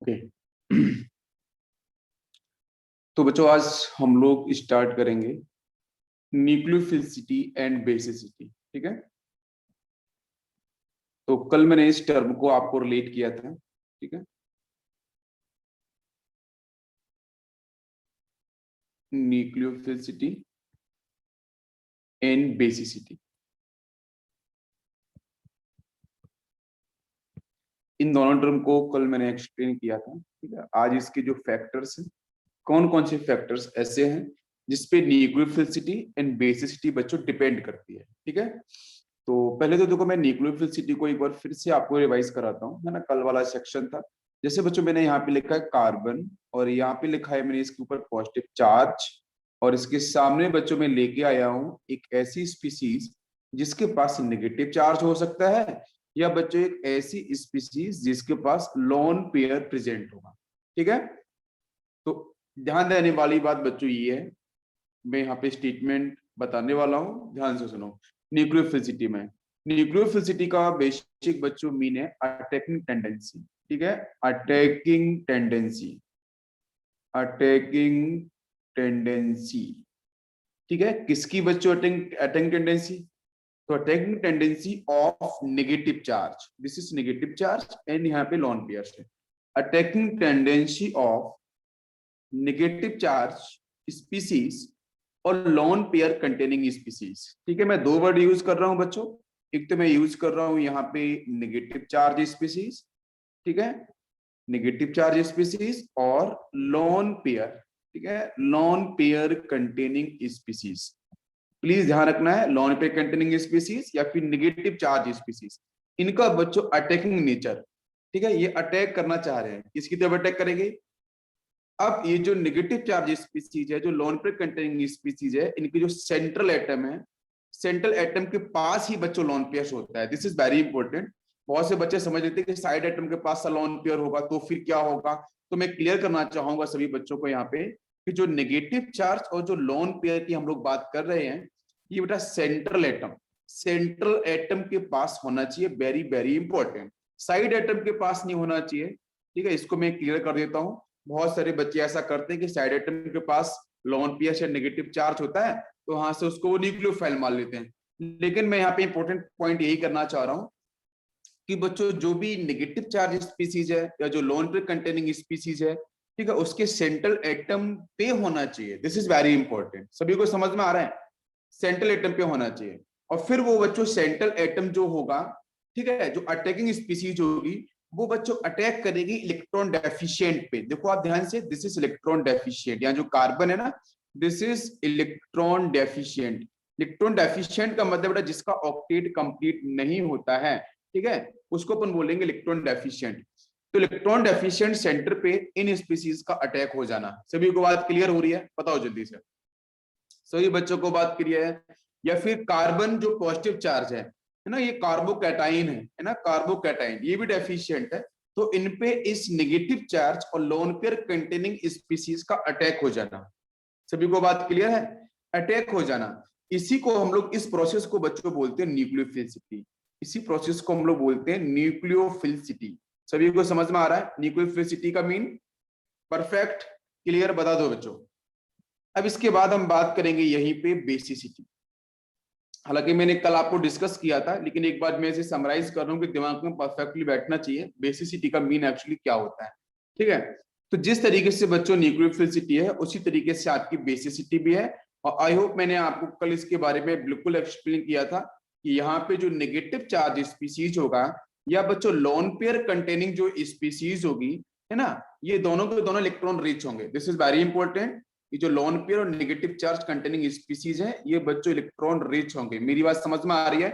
Okay. तो बच्चों आज हम लोग स्टार्ट करेंगे न्यूक्लियोफिलिसिटी एंड बेसिसिटी। ठीक है, तो कल मैंने इस टर्म को आपको रिलेट किया था। ठीक है, न्यूक्लियोफिलिसिटी एंड बेसिसिटी, इन दोनों टर्म को कल मैंने एक्सप्लेन किया था। ठीक है, आज इसके जो फैक्टर्स हैं, कौन कौन से फैक्टर्स ऐसे हैं जिसपे न्यूक्लियोफिलिसिटी एंड बेसिसिटी बच्चों डिपेंड करती है। ठीक है, तो पहले तो देखो मैं न्यूक्लियोफिलिसिटी को एक बार फिर से आपको रिवाइज कराता हूँ, है ना। कल वाला सेक्शन था, जैसे बच्चों मैंने यहाँ पे लिखा है कार्बन और यहाँ पे लिखा है मैंने इसके ऊपर पॉजिटिव चार्ज, और इसके सामने बच्चों में लेके आया हूँ एक ऐसी स्पीसीज जिसके पास नेगेटिव चार्ज हो सकता है, या बच्चों एक ऐसी स्पीसीज जिसके पास लोन पेयर प्रेजेंट होगा। ठीक है, तो ध्यान देने वाली बात बच्चों ये है, मैं यहाँ पे स्टेटमेंट बताने वाला हूँ, ध्यान से सुनो। न्यूक्लियोफिलिसिटी में, न्यूक्लियोफिलिसिटी का बेसिक बच्चों मीन है अटैकिंग टेंडेंसी। ठीक है, अटैकिंग टेंडेंसी, अटैकिंग टेंडेंसी। ठीक है, किसकी बच्चों अटैकिंग टेंडेंसी? तो attacking tendency of negative charge, this is negative charge and यहाँ पे लॉन पेयर है। Attacking tendency of negative charge species और लॉन पेयर कंटेनिंग स्पीसीज। ठीक है, मैं दो वर्ड यूज कर रहा हूं बच्चों, एक तो मैं यूज कर रहा हूं यहाँ पे नेगेटिव चार्ज स्पीसीज, ठीक है, नेगेटिव चार्ज स्पीसीज और लॉन पेयर। ठीक है, lone pair containing species, please ध्यान रखना है, लॉन पेयर कंटेनिंग स्पीसीज या फिर नेगेटिव चार्ज स्पीसीज, इनका बच्चों अटैकिंग नेचर। ठीक है, ये अटैक करना चाह रहे हैं, किसकी तरफ अटैक करेंगे? अब ये जो नेगेटिव चार्ज स्पीसीज है, जो लोन पेयर कंटेनिंग स्पीसीज है, इनकी जो सेंट्रल एटम है, सेंट्रल एटम के पास ही बच्चों लोन पेयर होता है। This is very important. बहुत से बच्चे समझ लेते हैं कि साइड एटम के पास लोन पेयर होगा तो फिर क्या होगा, तो मैं क्लियर करना चाहूंगा सभी बच्चों को यहाँ पे कि जो नेगेटिव चार्ज और जो लोन पेयर की हम लोग बात कर रहे हैं, ये बेटा सेंट्रल एटम, सेंट्रल एटम के पास होना चाहिए, very very important, side atom के पास नहीं होना चाहिए। ठीक है, इसको मैं क्लियर कर देता हूँ। बहुत सारे बच्चे ऐसा करते हैं कि साइड एटम के पास लोन पेयर से नेगेटिव चार्ज होता है तो वहां से उसको वो न्यूक्लियोफाइल मान लेते हैं, लेकिन मैं यहाँ पे इंपॉर्टेंट पॉइंट यही करना चाह रहा हूँ कि बच्चों जो भी नेगेटिव चार्ज स्पीसीज है या जो लोन पेयर कंटेनिंग स्पीसीज है, ठीक है, उसके सेंट्रल एटम पे होना चाहिए। दिस इज वेरी इंपॉर्टेंट, सभी को समझ में आ रहा है? सेंट्रल एटम पे होना चाहिए। और फिर वो बच्चों सेंट्रल एटम जो होगा, ठीक है, जो अटैकिंग स्पीसीज होगी, वो बच्चों अटैक करेगी इलेक्ट्रॉन डेफिशिएंट पे। देखो आप ध्यान से, दिस इज इलेक्ट्रॉन डेफिशिएंट, यहाँ जो कार्बन है ना, this is electron deficient. Electron deficient का मतलब बेटा जिसका ऑक्टेट कंप्लीट नहीं होता है, ठीक है, उसको अपन बोलेंगे इलेक्ट्रॉन डेफिशिएंट। तो इलेक्ट्रॉन डेफिशिएंट सेंटर पे इन स्पीसीज का अटैक हो जाना। सभी को बात क्लियर हो रही है? बताओ जल्दी से, सभी बच्चों को बात क्लियर है? या फिर कार्बन जो पॉजिटिव चार्ज है ना, ये कार्बोकैटाइन है ना, कार्बोकैटाइन ये भी डेफिशिएंट है, तो इन पे इस नेगेटिव चार्ज और लोन पेयर कंटेनिंग स्पीसीज का अटैक हो जाना। सभी को बात क्लियर है? अटैक हो जाना, इसी को हम लोग, इस प्रोसेस को बच्चों बोलते हैं न्यूक्लियोफिलिसिटी, इसी प्रोसेस को हम लोग बोलते हैं न्यूक्लियोफिलिसिटी। सभी को समझ में आ रहा है न्यूक्लियोफिलिसिटी का मीन? परफेक्ट, क्लियर, बता दो बच्चों। अब इसके बाद हम बात करेंगे यहीं पे बेसिसिटी। हालांकि मैंने कल आपको डिस्कस किया था, लेकिन एक बार मैं इसे समराइज कर रहा हूँ कि दिमाग में परफेक्टली बैठना चाहिए बेसिसिटी का मीन एक्चुअली क्या होता है। ठीक है, तो जिस तरीके से बच्चों न्यूक्लियोफिलिसिटी है, उसी तरीके से आपकी बेसिसिटी भी है। और आई होप मैंने आपको कल इसके बारे में बिल्कुल एक्सप्लेन किया था कि यहाँ पे जो नेगेटिव चार्ज स्पीसीज होगा या बच्चों लोन पेयर कंटेनिंग जो स्पीसीज होगी, है ना, ये दोनों के दोनों इलेक्ट्रॉन रिच होंगे। दिस इज वेरी इंपॉर्टेंट, ये जो लोन पेयर और नेगेटिव चार्ज कंटेनिंग स्पीसीज है, ये बच्चों इलेक्ट्रॉन रिच होंगे। मेरी बात समझ में आ रही है?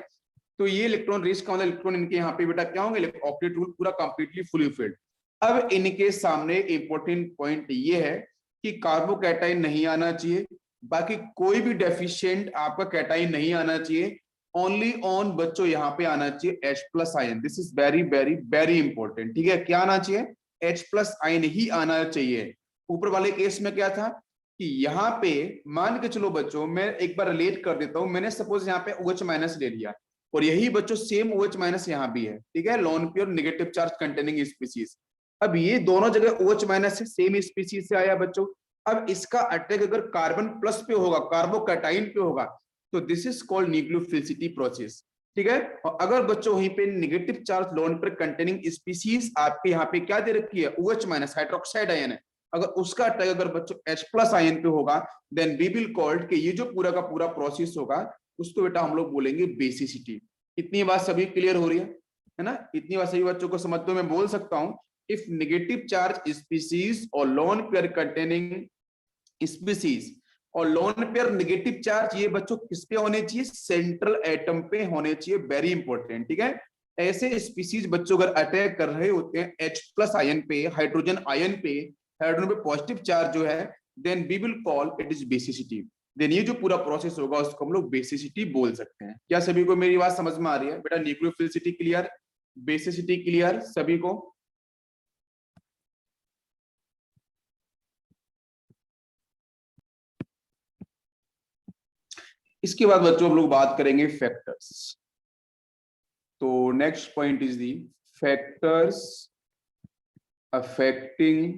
तो ये इलेक्ट्रॉन रिच का मतलब इलेक्ट्रॉन इनके यहाँ पे बेटा क्या होंगे? ऑक्टेट रूल पूरा कंप्लीटली फुली फिल्ड। अब इनके सामने इंपॉर्टेंट पॉइंट ये है कि कार्बोकैटाइन नहीं आना चाहिए, बाकी कोई भी डेफिशिएंट आपका कैटाइन नहीं आना चाहिए, ओनली ऑन बच्चों यहाँ पे आना चाहिए H plus ion. This is very very very important. ठीक है, क्या आना चाहिए? H प्लस आयन ही आना चाहिए। ऊपर वाले केस में क्या था कि यहाँ पे मान के चलो बच्चों, मैं एक बार रिलेट कर देता हूं, मैंने सपोज यहाँ पे OH माइनस ले लिया और यही बच्चों सेम OH माइनस यहाँ भी है, ठीक है, lone pair negative charge containing species. अब ये दोनों जगह OH माइनस है, सेम स्पीसीज से आया बच्चों। अब इसका अटैक अगर कार्बन प्लस पे होगा, कार्बोकैटाइन पे होगा, तो this is called nucleophilicity process, ठीक है। और अगर बच्चों वहीं पे नेगेटिव चार्ज लोन पर कंटेनिंग स्पीसीज आपके यहाँ पे क्या दे रखी है, OH माइनस हाइड्रोक्साइड आयन है, अगर उसका अटैक अगर बच्चों H प्लस आयन पे होगा, देन वी विल कॉल्ड कि ये जो पूरा का पूरा प्रोसेस होगा उसको बेटा हम लोग बोलेंगे बेसिसिटी। इतनी बात सभी क्लियर हो रही है ना, इतनी बात सभी बच्चों को समझ तो मैं बोल सकता हूं, इफ नेगेटिव चार्ज स्पीसीज और लोन पेयर कंटेनिंग स्पीसीज और लोन पेयर नेगेटिव चार्ज, ये बच्चों किस पे होने चाहिए, सेंट्रल एटम पे होने चाहिए, वेरी इंपॉर्टेंट, ठीक है। ऐसे स्पीसीज बच्चों अगर अटैक कर रहे होते हैं H प्लस आयन पे, हाइड्रोजन आयन पे, हाइड्रोजन पे पॉजिटिव चार्ज जो है, then we will call it is basicity. Then ये जो पूरा प्रोसेस होगा उसको हम लोग बेसिसिटी बोल सकते हैं। क्या सभी को मेरी बात समझ में आ रही है बेटा? न्यूक्लियोफिलिसिटी क्लियर, बेसिसिटी क्लियर सभी को? इसके बाद बच्चों हम लोग बात करेंगे फैक्टर्स। तो next point is the factors affecting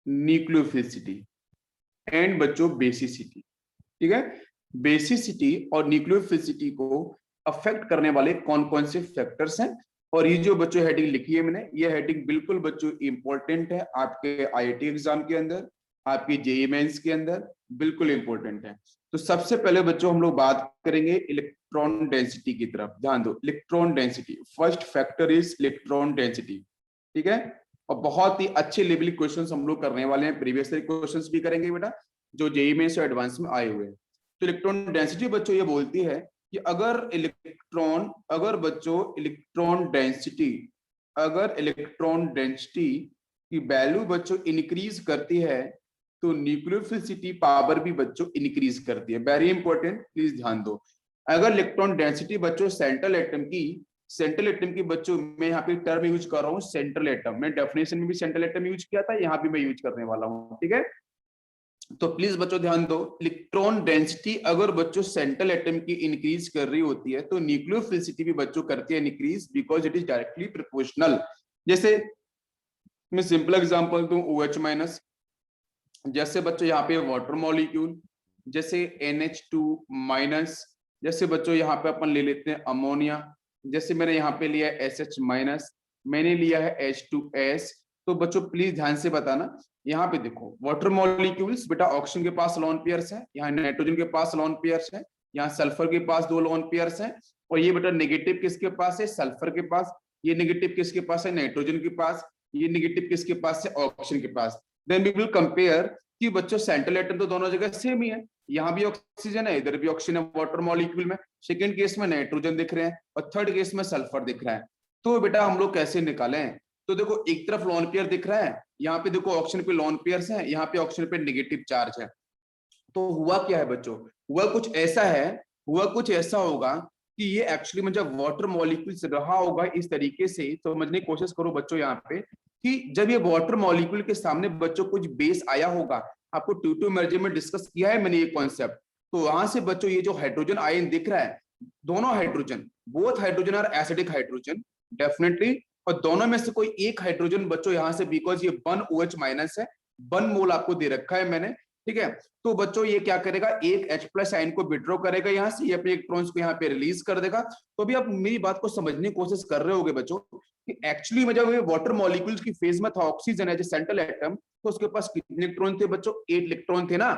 nucleophilicity and बच्चों बेसिसिटी, ठीक है। बेसिसिटी और न्यूक्लियोफिलिसिटी को अफेक्ट करने वाले कौन कौन से फैक्टर्स हैं, और ये जो बच्चों हेडिंग लिखी है मैंने, ये हेडिंग बिल्कुल बच्चों इंपॉर्टेंट है आपके IIT एग्जाम के अंदर, आपकी JEE मेंस के अंदर, बिल्कुल इंपॉर्टेंट है। तो सबसे पहले बच्चों हम लोग बात करेंगे इलेक्ट्रॉन डेंसिटी की तरफ, ध्यान दो, electron density, first factor is electron density, ठीक है। और बहुत ही अच्छे लेवल क्वेश्चंस हम लोग करने वाले हैं, प्रीवियस ईयर क्वेश्चंस भी करेंगे बेटा, जो JEE मेंस और एडवांस में आए हुए हैं। तो इलेक्ट्रॉन डेंसिटी बच्चों ये बोलती है कि अगर बच्चों इलेक्ट्रॉन डेंसिटी की वैल्यू बच्चों इंक्रीज करती है, तो न्यूक्लियोफिलिसिटी पावर भी बच्चों इंक्रीज करती है, वेरी इंपॉर्टेंट, प्लीज ध्यान दो। अगर इलेक्ट्रॉन डेंसिटी बच्चों सेंट्रल एटम की बच्चों, मैं यहाँ पे टर्म यूज कर रहा हूँ सेंट्रल एटम, मैं डेफिनेशन में भी सेंट्रल एटम यूज किया था, यहाँ भी मैं यूज करने वाला हूँ, ठीक है। तो प्लीज बच्चों ध्यान दो, इलेक्ट्रॉन डेंसिटी अगर बच्चों सेंट्रल एटम की इंक्रीज कर रही होती है, तो न्यूक्लियोफिलिसिटी भी बच्चों करती है increase, because it is directly proportional. जैसे मैं सिंपल एग्जांपल दूं, OH माइनस, जैसे बच्चों यहाँ पे वाटर मॉलिक्यूल, जैसे NH2 माइनस, जैसे बच्चों यहाँ पे अपन ले लेते हैं अमोनिया, जैसे मैंने यहाँ पे लिया SH माइनस, मैंने लिया है H2S। तो बच्चों प्लीज ध्यान से बताना, यहाँ पे देखो वाटर मॉलिक्यूल्स बेटा, ऑक्सीजन के पास लोन पेयर्स है, यहाँ नाइट्रोजन के पास लोन पेयर्स है, यहाँ सल्फर के पास 2 लोन पेयर्स हैं, और ये बेटा नेगेटिव किसके पास है, सल्फर के पास, ये नेगेटिव किसके पास है, नाइट्रोजन के पास, ये नेगेटिव किसके पास है, ऑक्सीजन के पास। देन वी विल कंपेयर कि बच्चों सेंट्रल एटम तो दोनों जगह सेम ही है, यहाँ भी ऑक्सीजन है, इधर भी ऑक्सीजन है वाटर मॉलिक्यूल में, सेकंड केस में नाइट्रोजन दिख रहे हैं और थर्ड केस में सल्फर दिख रहा है। तो बेटा हम लोग कैसे निकालें? तो देखो एक तरफ लोन पेयर दिख रहा है, यहाँ पे देखो ऑक्सीजन पे लोन पेयर्स हैं, यहाँ पे ऑक्सीजन पे नेगेटिव चार्ज है। तो हुआ क्या है बच्चों, हुआ कुछ ऐसा होगा कि ये एक्चुअली में जब वाटर मॉलिक्यूल्स रहा होगा इस तरीके से, तो समझने की कोशिश करो बच्चों यहाँ पे, कि जब ये वाटर मॉलिक्यूल के सामने बच्चों कुछ बेस आया होगा, आपको ट्यूटो मेजर में डिस्कस किया है मैंने ये कॉन्सेप्ट, तो वहां से बच्चों ये जो हाइड्रोजन आयन दिख रहा है, दोनों हाइड्रोजन, बोथ हाइड्रोजन और एसिडिक हाइड्रोजन डेफिनेटली, और दोनों में से कोई एक हाइड्रोजन बच्चों यहाँ से, बिकॉज ये 1 OH माइनस है, 1 मोल आपको दे रखा है मैंने, ठीक है। तो बच्चों ये क्या करेगा, एक H प्लस आयन को विड्रॉ करेगा यहाँ से, ये अपने इलेक्ट्रॉन्स को यहाँ पे रिलीज कर देगा। तो अभी आप मेरी बात को समझने की कोशिश कर रहे होगे बच्चों कि एक्चुअली में जब ये वाटर मॉलिक्यूल्स की फेज में था ऑक्सीजन है जो सेंट्रल एटम, तो उसके पास कितने इलेक्ट्रॉन थे बच्चों, 8 इलेक्ट्रॉन थे ना,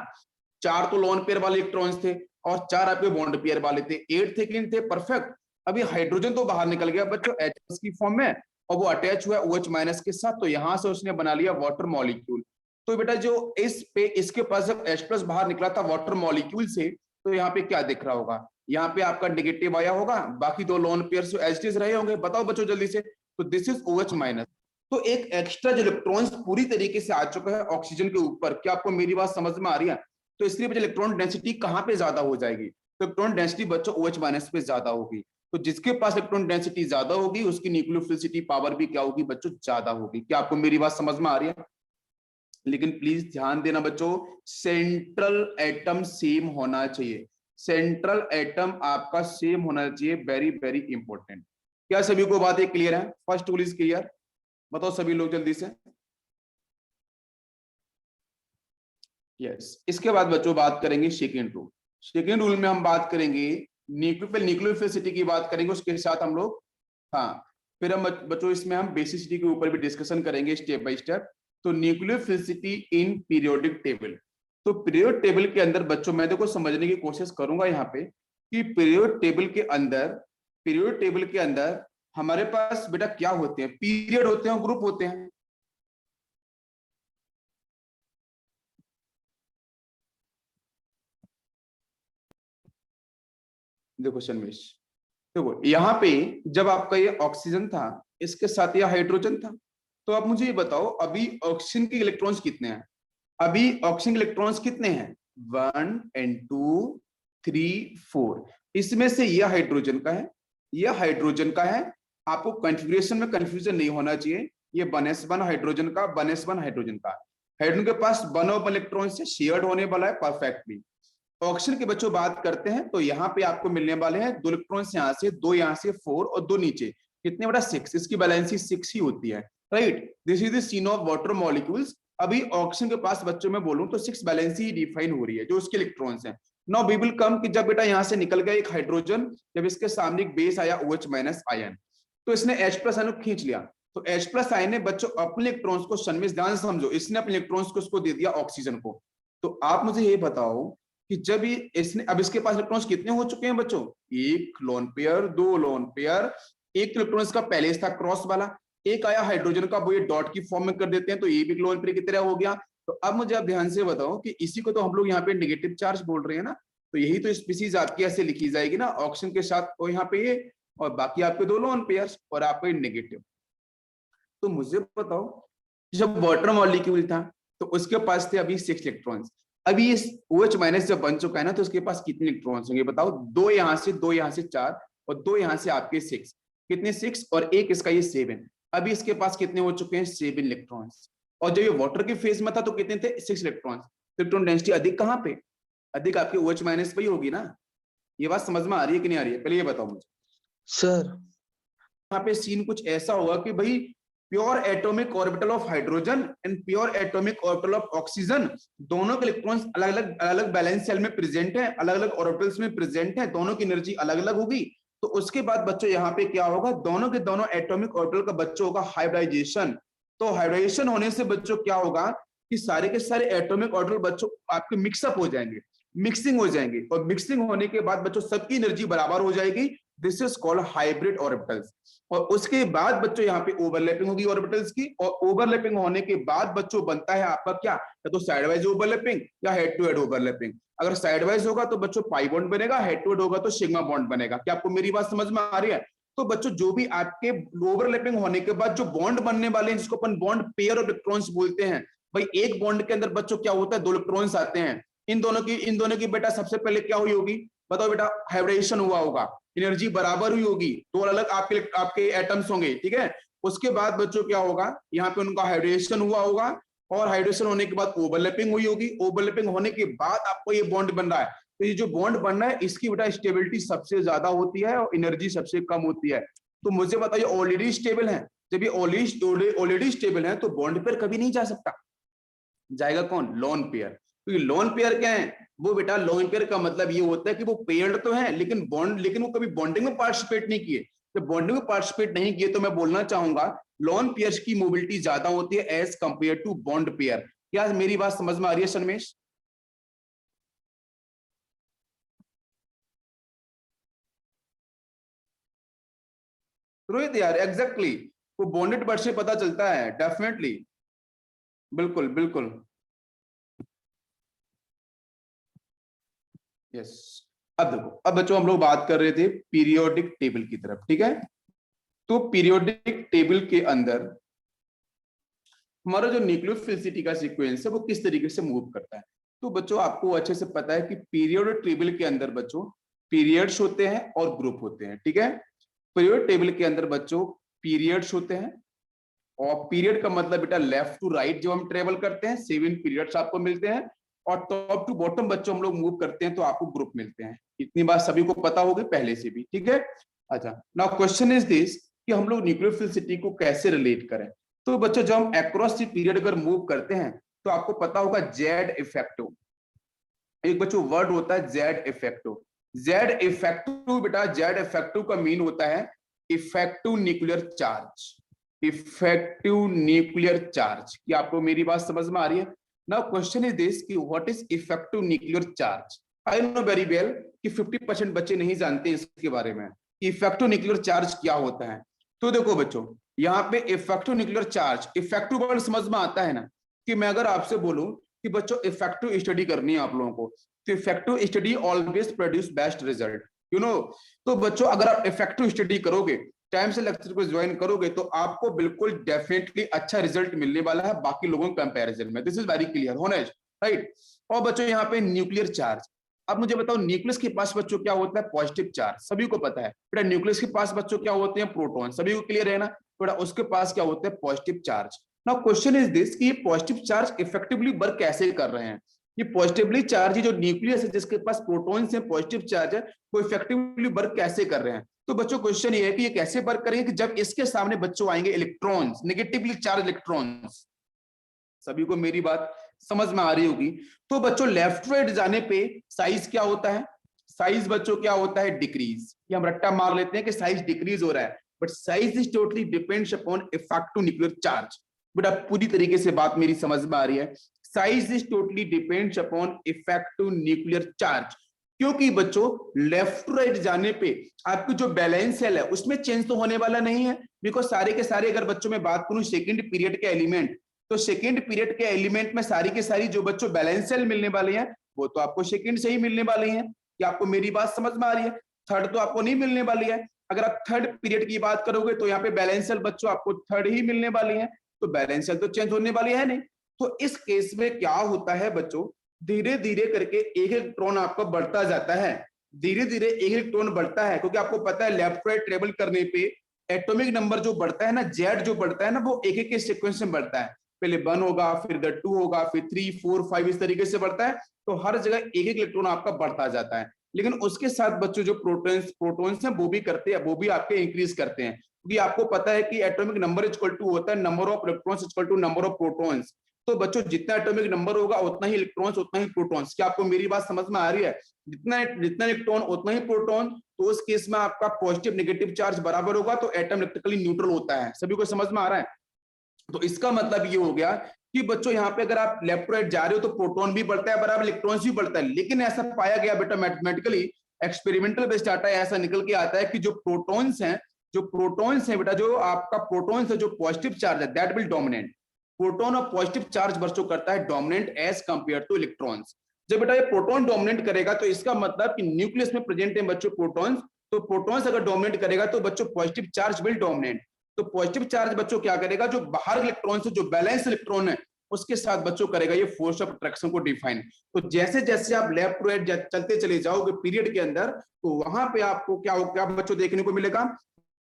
4 तो लोन पेयर वाले इलेक्ट्रॉन्स थे और 4 आपके बॉन्ड पेयर वाले थे, 8 थे कि नहीं थे, परफेक्ट। अभी हाइड्रोजन तो बाहर निकल गया बच्चों H की फॉर्म में, और वो अटैच हुआ OH माइनस के साथ, तो यहां से उसने बना लिया वाटर मॉलिक्यूल। तो बेटा जो इसके पास जब H प्लस बाहर निकला था वाटर मॉलिक्यूल से, तो यहाँ पे क्या दिख रहा होगा, यहाँ पे आपका नेगेटिव आया होगा, बाकी 2 लोन पेयर्स एज इट रहे होंगे, बताओ बच्चों जल्दी से। तो दिस इज OH माइनस। तो एक एक्स्ट्रा जो इलेक्ट्रॉन्स पूरी तरीके से आ चुका है ऑक्सीजन के ऊपर, क्या आपको मेरी बात समझ में आ रही है? तो इसलिए बच्चों इलेक्ट्रॉन डेंसिटी कहाँ पे ज्यादा हो जाएगी, तो इलेक्ट्रॉन डेंसिटी बच्चों OH माइनस पे ज्यादा होगी। तो जिसके पास इलेक्ट्रॉन डेंसिटी ज्यादा होगी उसकी न्यूक्लियोफिलिसिटी पावर भी क्या होगी बच्चों, ज्यादा होगी। क्या आपको मेरी बात समझ में आ रही है? लेकिन प्लीज ध्यान देना बच्चों, सेंट्रल एटम सेम होना चाहिए, सेंट्रल एटम आपका सेम होना चाहिए, वेरी वेरी इंपॉर्टेंट। क्या सभी को बातें क्लियर है? फर्स्ट रूल इज क्लियर, बताओ सभी लोग जल्दी से। यस, इसके बाद बच्चों बात करेंगे सेकेंड रूल। सेकेंड रूल में हम बात करेंगे न्यूक्लियोफिलिसिटी की बात करेंगे, उसके साथ हम लोग, हाँ, फिर हम बच्चों इसमें हम बेसिसिटी के ऊपर भी डिस्कशन करेंगे स्टेप बाय स्टेप। तो न्यूक्लियोफिलिसिटी इन पीरियोडिक टेबल, तो पीरियड टेबल के अंदर बच्चों मैं देखो समझने की कोशिश करूंगा यहाँ पे कि पीरियड टेबल के अंदर हमारे पास बेटा क्या होते हैं, पीरियड होते हैं और ग्रुप होते हैं। देखो शर्मेश, देखो यहाँ पे जब आपका ये ऑक्सीजन था, इसके साथ ये हाइड्रोजन था, तो आप मुझे ये बताओ अभी ऑक्सीजन के इलेक्ट्रॉन्स कितने हैं? अभी ऑक्सीजन के इलेक्ट्रॉन्स कितने हैं? 1 and 2 3 4। इसमें से यह हाइड्रोजन का है, यह हाइड्रोजन का है। आपको कॉन्फ़िगरेशन में कंफ्यूजन नहीं होना चाहिए। ये 1s1 हाइड्रोजन का, 1s1 हाइड्रोजन का। हाइड्रोजन के पास 1 इलेक्ट्रॉन से शेयर्ड होने वाला है परफेक्टली। ऑक्सीजन के बच्चों बात करते हैं तो यहाँ पे आपको मिलने वाले हैं 2 इलेक्ट्रॉन यहाँ से, 2 यहाँ से, 4 और 2 नीचे, कितने बड़ा 6। इसकी बैलेंसी 6 ही होती है, right. This is the scene of water molecules. अभी ऑक्सीजन के पास बच्चों में बोलूं तो 6 बैलेंसी ही डिफाइन हो रही है, जो उसके इलेक्ट्रॉन्स हैं। नाउ वी विल कम कि जब बेटा यहाँ से निकल गया एक हाइड्रोजन, जब इसके सामने एक बेस आया OH- आयन, तो इसने H+ आयन को खींच लिया। तो H+ आयन ने बच्चों अपने इलेक्ट्रॉन्स को, सन्मिश्र ध्यान से समझो, इसने अपने इलेक्ट्रॉन्स को उसको दे दिया ऑक्सीजन को। तो आप मुझे ये बताओ कि जब ये इसने, अब इसके पास इलेक्ट्रॉन्स कितने हो चुके हैं बच्चों? 1 लोन पेयर, 2 लोन पेयर, एक इलेक्ट्रॉन इसका पहले था क्रॉस वाला, एक आया हाइड्रोजन का, वो ये डॉट की फॉर्म में कर देते हैं, तो ये भी लोन पेयर की तरह हो गया। तो अब मुझे आप ध्यान से बताओ कि इसी को तो हम लोग यहाँ पे नेगेटिव चार्ज बोल रहे हैं ना, तो यही तो स्पीसीज आपकी ऐसे लिखी जाएगी ना, ऑक्सीजन के साथ और यहाँ पे ये, और बाकी आपके 2 लोन पेयर्स और आपके नेगेटिव। तो मुझे बताओ जब वाटर मॉलिक्यूल था तो उसके पास थे अभी 6 इलेक्ट्रॉन्स। अभी इस OH- जब बन चुका है ना, तो उसके पास कितने इलेक्ट्रॉन्स होंगे बताओ? 2 यहाँ से, 2 यहाँ से 4 और 2 यहाँ से आपके 6। कितने? 6 और एक इसका ये 7। अभी इसके पास कितने हो चुके हैं? 7 इलेक्ट्रॉन्स। और जब ये वाटर के फेज में था तो कितने थे? 6 इलेक्ट्रॉन्स। इलेक्ट्रॉन डेंसिटी अधिक कहाँ पे? अधिक आपके OH- पे ही होगी ना। ये बात समझ में आ रही है कि नहीं आ रही है? पहले ये बताओ मुझे सर। यहाँ पे सीन कुछ ऐसा होगा कि भाई pure atomic orbital of hydrogen and pure atomic orbital of oxygen, दोनों के इलेक्ट्रॉन्स अलग अलग बैलेंस सेल में प्रेजेंट है, अलग अलग ऑर्बिटल्स में प्रेजेंट है, दोनों की एनर्जी अलग अलग होगी। तो उसके बाद बच्चों यहाँ पे क्या होगा? दोनों के दोनों एटॉमिक ऑर्बिटल का बच्चों होगा हाइब्रिडाइजेशन। तो हाइब्रिडाइजेशन होने से बच्चों क्या होगा कि सारे के सारे एटॉमिक ऑर्बिटल बच्चों आपके मिक्सअप हो जाएंगे, मिक्सिंग हो जाएंगे, और मिक्सिंग होने के बाद बच्चों सबकी एनर्जी बराबर हो जाएगी। This is called hybrid orbitals. और उसके बाद बच्चों यहाँ पे ओवरलैपिंग होगी ऑर्बिटल्स की, और ओवरलैपिंग होने के बाद बच्चों बनता है आपका क्या? या तो साइडवाइज ओवरलैपिंग या हेड टू हेड ओवरलैपिंग। अगर साइडवाइज होगा तो बच्चों पाई बॉन्ड बनेगा, हेड टू हेड होगा तो सिग्मा बॉन्ड बनेगा। क्या आपको मेरी बात समझ में आ रही है? तो बच्चों जो भी आपके ओवरलैपिंग होने के बाद जो बॉन्ड बनने वाले हैं, जिसको अपन बॉन्ड पेयर ऑफ इलेक्ट्रॉन्स बोलते हैं, भाई एक बॉन्ड के अंदर बच्चों क्या होता है? 2 इलेक्ट्रॉन्स आते हैं। इन दोनों की बेटा सबसे पहले क्या हुई होगी? बताओ बेटा, हाइब्रिडेशन हुआ होगा, एनर्जी बराबर हुई होगी, 2 अलग आपके एटम्स होंगे, ठीक है। उसके बाद बच्चों क्या होगा? यहाँ पे उनका हाइड्रेशन हुआ होगा, और हाइड्रेशन होने के बाद ओवरलैपिंग हुई होगी। ओवरलैपिंग होने के बाद आपको ये बॉन्ड बन रहा है। तो ये जो बॉन्ड बन रहा है, इसकी बेटा स्टेबिलिटी सबसे ज्यादा होती है और एनर्जी सबसे कम होती है। तो मुझे बताइए, ऑलरेडी स्टेबल है, जब ये ऑलरेडी स्टेबल है तो बॉन्ड पेयर कभी नहीं जा सकता। जाएगा कौन? Lone pair. क्योंकि लोन पेयर क्या है? वो बेटा लोन पेयर का मतलब ये होता है कि वो पेयर्ड तो है लेकिन वो कभी बॉन्डिंग में पार्टिसिपेट नहीं किए। जब बॉन्डिंग में पार्टिसिपेट नहीं किए तो मैं बोलना चाहूंगा लोन पेयर्स की मोबिलिटी ज्यादा होती है as compare to bond pair. क्या मेरी बात समझ में आ रही है शर्मेश? रोहित यार, एग्जैक्टली, वो बॉन्डेड बर्ड से पता चलता है, डेफिनेटली, बिल्कुल बिल्कुल, यस। अब देखो, अब बच्चों हम लोग बात कर रहे थे पीरियोडिक टेबल की तरफ, ठीक है। तो पीरियोडिक टेबल के अंदर हमारा जो न्यूक्लियोफिलिसिटी का सीक्वेंस है वो किस तरीके से मूव करता है। तो बच्चों आपको अच्छे से पता है कि पीरियोडिक टेबल के अंदर बच्चों पीरियड्स होते हैं और ग्रुप होते हैं, ठीक है। पीरियोडिक टेबल के अंदर बच्चों पीरियड्स होते हैं, और पीरियड का मतलब बेटा लेफ्ट टू राइट जब हम ट्रेवल करते हैं 7 पीरियड्स आपको मिलते हैं, और टॉप टू बॉटम बच्चों हम लोग मूव करते हैं तो आपको ग्रुप मिलते हैं। इतनी बात सभी को पता होगी पहले से भी, ठीक है। अच्छा, नाउ क्वेश्चन इज दिस कि हम लोग न्यूक्लियोफिलिसिटी को कैसे रिलेट करें। तो बच्चों जब हम अक्रॉस द पीरियड अगर मूव करते हैं तो आपको पता होगा जेड इफेक्टिव, एक बच्चों वर्ड होता है जेड इफेक्टिव। जेड इफेक्टिव बेटा, जेड इफेक्टिव का मीन होता है effective nuclear charge. Effective nuclear charge, क्या आपको मेरी बात समझ में आ रही है? नाउ क्वेश्चन इज दिस कि what is effective nuclear charge. I know very well कि 50% बच्चे नहीं जानते इसके बारे में इफेक्टिव न्यूक्लियर चार्ज क्या होता है। तो देखो बच्चों, यहाँ पे effective nuclear charge, effective word समझ में आता है ना, कि मैं अगर आपसे बोलूं कि बच्चों इफेक्टिव स्टडी करनी है आप लोगों को, तो effective study always produce best result, you know. तो बच्चों अगर आप इफेक्टिव स्टडी करोगे, टाइम से लेक्चर को ज्वाइन करोगे, तो आपको बिल्कुल डेफिनेटली अच्छा रिजल्ट मिलने वाला है बाकी लोगों के कंपैरिजन में। This is very clear, honest, right. और बच्चों यहाँ पे न्यूक्लियर चार्ज, अब मुझे बताओ न्यूक्लियस के पास बच्चों क्या होता है? पॉजिटिव चार्ज, सभी को पता है बेटा। न्यूक्लियस के पास बच्चों क्या होते हैं? प्रोटॉन, सभी को क्लियर है ना बेटा। उसके पास क्या होता है? Positive charge. Now question is this कि ये पॉजिटिव चार्ज इफेक्टिवली वर्क कैसे कर रहे हैं? ये पॉजिटिवली चार्ज, जो न्यूक्लियस है जिसके पास प्रोटॉन्स है, पॉजिटिव चार्ज है, वो इफेक्टिवली वर्क कैसे कर रहे हैं? तो बच्चों क्वेश्चन ये है कि ये कैसे वर्क करेंगे कि जब इसके सामने बच्चों आएंगे इलेक्ट्रॉन्स, नेगेटिवली चार्ज इलेक्ट्रॉन्स। सभी को मेरी बात समझ में आ रही होगी। तो बच्चों लेफ्ट राइट जाने पे साइज क्या होता है? साइज बच्चों क्या होता है? डिक्रीज। ये हम रट्टा मार लेते हैं कि साइज डिक्रीज हो रहा है, but size is totally depends upon effective nuclear charge. बेटा पूरी तरीके से बात मेरी समझ में आ रही है? Size is totally depends upon effective nuclear charge, क्योंकि बच्चों लेफ्ट राइट जाने पे आपकी जो बैलेंस सेल है उसमें चेंज तो होने वाला नहीं है, बिकॉज सारे के सारे, अगर बच्चों में बात करूं सेकंड पीरियड के एलिमेंट, तो सेकंड पीरियड के एलिमेंट में सारी की सारी जो बच्चों बैलेंस सेल मिलने वाली हैं वो तो आपको सेकंड से ही मिलने वाली हैं। क्या आपको मेरी बात समझ में आ रही है? थर्ड तो आपको नहीं मिलने वाली है। अगर आप थर्ड पीरियड की बात करोगे तो यहाँ पे बैलेंस सेल बच्चों आपको थर्ड ही मिलने वाली है, तो बैलेंस सेल तो चेंज होने वाली है नहीं। तो इस केस में क्या होता है बच्चों, धीरे धीरे करके एक इलेक्ट्रॉन आपका बढ़ता जाता है, धीरे धीरे एक इलेक्ट्रॉन बढ़ता है, क्योंकि आपको पता है लेफ्ट राइट ट्रेवल करने पे एटॉमिक नंबर जो बढ़ता है ना, जेड जो बढ़ता है ना, वो एक एक के सीक्वेंस में बढ़ता है। पहले 1 होगा, फिर 2 होगा, फिर 3 4 5 इस तरीके से बढ़ता है। तो हर जगह एक एक इलेक्ट्रॉन आपका बढ़ता जाता है। लेकिन उसके साथ बच्चों जो प्रोटॉन्स हैं वो भी करते हैं, वो भी आपके इंक्रीज करते हैं, क्योंकि आपको पता है कि एटॉमिक नंबर इक्वल टू होता है number of electrons equal to number of protons. तो बच्चों जितना एटॉमिक नंबर होगा उतना ही इलेक्ट्रॉन्स उतना ही प्रोटॉन्स। क्या आपको मेरी बात समझ में आ रही है? जितना जितना इलेक्ट्रॉन उतना ही प्रोटॉन। तो उस केस में आपका पॉजिटिव नेगेटिव चार्ज बराबर होगा, तो एटम इलेक्ट्रिकली न्यूट्रल होता है। सभी को समझ में आ रहा है? तो इसका मतलब ये हो गया कि बच्चों यहाँ पे अगर आप लेफ्ट राइट जा रहे हो तो प्रोटॉन भी बढ़ता है बराबर, इलेक्ट्रॉन्स भी बढ़ता है। लेकिन ऐसा पाया गया बेटा मैथमेटिकली, एक्सपेरिमेंटल बेस्ड डाटा ऐसा निकल के आता है कि जो प्रोटॉन्स हैं बेटा, जो आपका प्रोटॉन्स है जो पॉजिटिव चार्ज है दैट विल डोमिनेट। प्रोटॉन और पॉजिटिव चार्ज बच्चों करता है dominate as compare to electrons. जब बेटा ये प्रोटॉन डोमिनेट करेगा तो इसका मतलब कि न्यूक्लियस में प्रेजेंट है बच्चों प्रोटॉन्स, तो प्रोटॉन्स अगर डोमिनेट करेगा तो बच्चों पॉजिटिव चार्ज विल डोमिनेट। तो पॉजिटिव चार्ज बच्चों क्या करेगा? जो बाहर इलेक्ट्रॉन से जो बैलेंस इलेक्ट्रॉन है उसके साथ बच्चों करेगा ये फोर्स ऑफ अट्रैक्शन को डिफाइन। तो जैसे जैसे आप लेफ्ट राइट चलते चले जाओगे पीरियड के अंदर, तो वहां पे आपको क्या होगा बच्चों देखने को मिलेगा?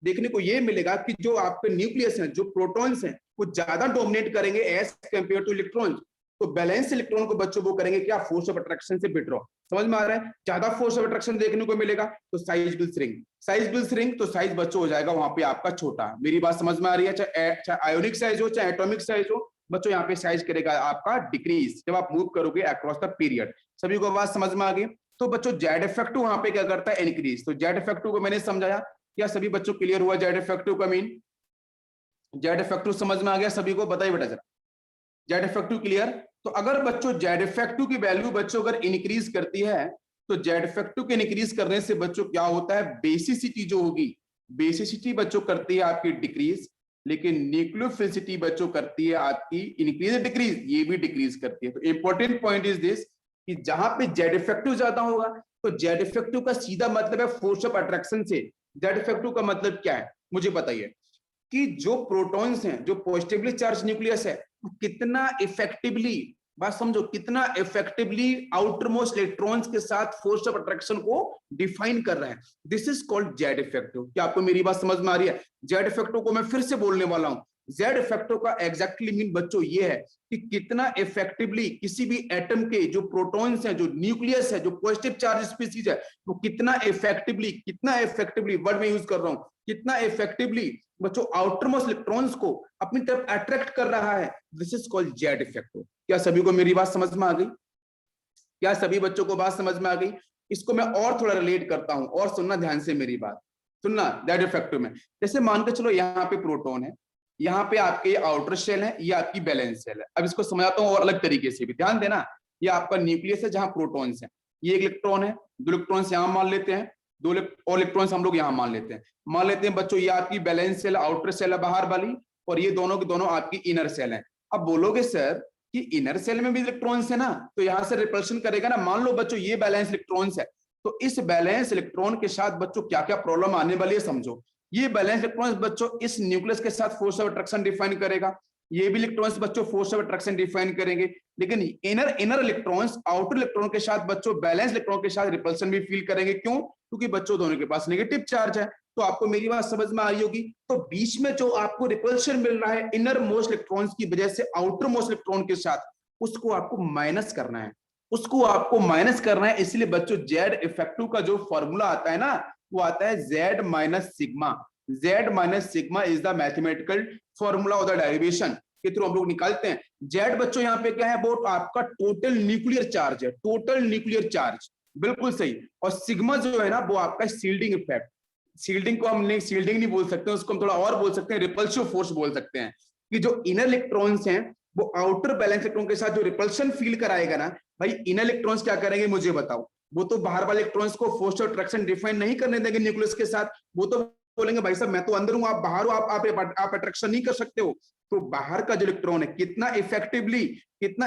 देखने को ये मिलेगा कि जो आपके न्यूक्लियस हैं, जो प्रोटॉन्स हैं, वो ज्यादा डोमिनेट करेंगे एज कंपेयर टू इलेक्ट्रॉन्स। तो बैलेंस इलेक्ट्रॉन को बच्चों वो करेंगे क्या? फोर्स ऑफ अट्रैक्शन से विड्रॉ। समझ में आ रहा है? ज्यादा फोर्स ऑफ अट्रैक्शन देखने को मिलेगा तो size will shrink, size will shrink, तो साइज बच्चों हो जाएगा वहां पे आपका छोटा। मेरी बात समझ में आ रही है? चाहे आयोनिक साइज हो चाहे एटॉमिक साइज हो, बच्चों यहाँ पे साइज करेगा आपका डिक्रीज जब आप मूव करोगे अक्रॉस द पीरियड। सभी को बात समझ में आ गई? तो बच्चों जेड इफेक्टिव वहां पे क्या करता है? इंक्रीज। तो जेड इफेक्टिव को मैंने समझाया, क्या सभी बच्चों क्लियर हुआ जेड इफेक्टिव का मीन? जेड इफेक्टिव समझ में आ गया सभी को? बताइए बेटा जरा, जेड इफेक्टिव क्लियर? तो अगर बच्चों जेड इफेक्टिव की वैल्यू बच्चों अगर इंक्रीज करती है, तो जेड इफेक्टिव के इंक्रीज करने से बच्चों क्या होता है? बेसिसिटी जो होगी, बेसिसिटी बच्चों करती है आपकी डिक्रीज, लेकिन न्यूक्लियोफिलिसिटी बच्चों करती है आपकी इंक्रीज डिक्रीज, ये भी डिक्रीज करती है। तो इंपॉर्टेंट पॉइंट इज दिस कि जहां पे जेड इफेक्टिव ज्यादा होगा, तो जेड इफेक्टिव का सीधा मतलब है फोर्स ऑफ अट्रैक्शन से। जेड इफेक्टिव का मतलब क्या है मुझे बताइए? कि जो प्रोटॉन्स हैं, जो पॉजिटिवली चार्ज न्यूक्लियस है, कितना इफेक्टिवली, बात समझो, कितना इफेक्टिवली आउटर मोस्ट इलेक्ट्रॉन्स के साथ फोर्स ऑफ अट्रैक्शन को डिफाइन कर रहे हैं। This is called Z effective. क्या आपको मेरी बात समझ में आ रही है? जेड इफेक्टिव को मैं फिर से बोलने वाला हूं, जेड इफेक्टिव का एग्जैक्टली मीन बच्चों ये है कि कितना इफेक्टिवली किसी भी एटम के जो प्रोटॉन्स हैं, जो न्यूक्लियस है, जो पॉजिटिव चार्ज स्पीसीज है, वो कितना इफेक्टिवली वर्ड में यूज कर रहा हूं, कितना इफेक्टिवली बच्चों आउटर मोस्ट इलेक्ट्रॉन्स को अपनी तरफ अट्रैक्ट कर रहा है। This is called Z effective. क्या सभी को मेरी बात समझ में आ गई? क्या सभी बच्चों को बात समझ में आ गई? इसको मैं और थोड़ा रिलेट करता हूं, और सुनना ध्यान से मेरी बात, सुनना। जेड इफेक्टिव में जैसे मान के चलो यहाँ पे प्रोटॉन है, यहाँ पे आपके आउटर शेल है, ये आपकी बैलेंस शेल है। अब इसको समझाता हूँ और अलग तरीके से भी, ध्यान देना। ये आपका न्यूक्लियस है जहां प्रोटॉन्स है, ये एक इलेक्ट्रॉन है, 2 इलेक्ट्रॉन्स यहाँ मान लेते हैं, 2 और इलेक्ट्रॉन्स हम लोग यहाँ मान लेते हैं बच्चों ये आपकी बैलेंस सेल, आउटर सेल है बाहर वाली, और ये दोनों की दोनों आपकी इनर सेल है। अब बोलोगे सर कि इनर सेल में भी इलेक्ट्रॉन्स है ना, तो यहाँ से रिपल्शन करेगा ना। मान लो बच्चों ये बैलेंस इलेक्ट्रॉन्स है, तो इस बैलेंस इलेक्ट्रॉन के साथ बच्चों क्या क्या प्रॉब्लम आने वाली है समझो। ये बैलेंस इलेक्ट्रॉन्स बच्चों इस न्यूक्लियस के साथ फोर्स ऑफ अट्रैक्शन डिफाइन करेगा, ये भी इलेक्ट्रॉन्स बच्चों फोर्स ऑफ अट्रैक्शन डिफाइन करेंगे, लेकिन इनर इलेक्ट्रॉन्स आउटर इलेक्ट्रॉन के साथ बच्चों बैलेंस इलेक्ट्रॉन के साथ रिपल्शन भी फील करेंगे। क्यों? क्योंकि बच्चों दोनों के पास नेगेटिव चार्ज है। तो आपको मेरी बात समझ में आ रही होगी। तो बीच में जो आपको रिपल्शन मिल रहा है इनर मोस्ट इलेक्ट्रॉन्स की वजह से आउटर मोस्ट इलेक्ट्रॉन के साथ, उसको आपको माइनस करना है, इसलिए बच्चों जेड इफेक्टिव का जो फॉर्मूला आता है ना, वो आता है Z minus sigma is the mathematical formula of the derivation के थ्रू हम लोग निकालते हैं। जेड बच्चों यहाँ पे क्या है, वो आपका टोटल न्यूक्लियर चार्ज है, टोटल न्यूक्लियर चार्ज, बिल्कुल सही। और सिग्मा जो है ना, वो आपका शील्डिंग इफेक्ट, शील्डिंग को हम शील्डिंग नहीं बोल सकते, उसको हम थोड़ा और बोल सकते हैं, रिपल्सिव फोर्स बोल सकते हैं, कि जो इनर इलेक्ट्रॉन्स हैं वो आउटर बैलेंस इलेक्ट्रॉन के साथ जो रिपल्शन फील कराएगा ना, भाई इनर इलेक्ट्रॉन्स क्या करेंगे मुझे बताओ। वो तो बाहर वाले इलेक्ट्रॉन्स को फोर्स ऑफ अट्रैक्शन डिफाइन नहीं करने देंगे न्यूक्लियस के साथ, वो तो बोलेंगे भाई साहब मैं तो अंदर हूं, आप बाहर हो, आप अट्रैक्शन नहीं कर सकते हो। तो बाहर का जो इलेक्ट्रॉन है कितना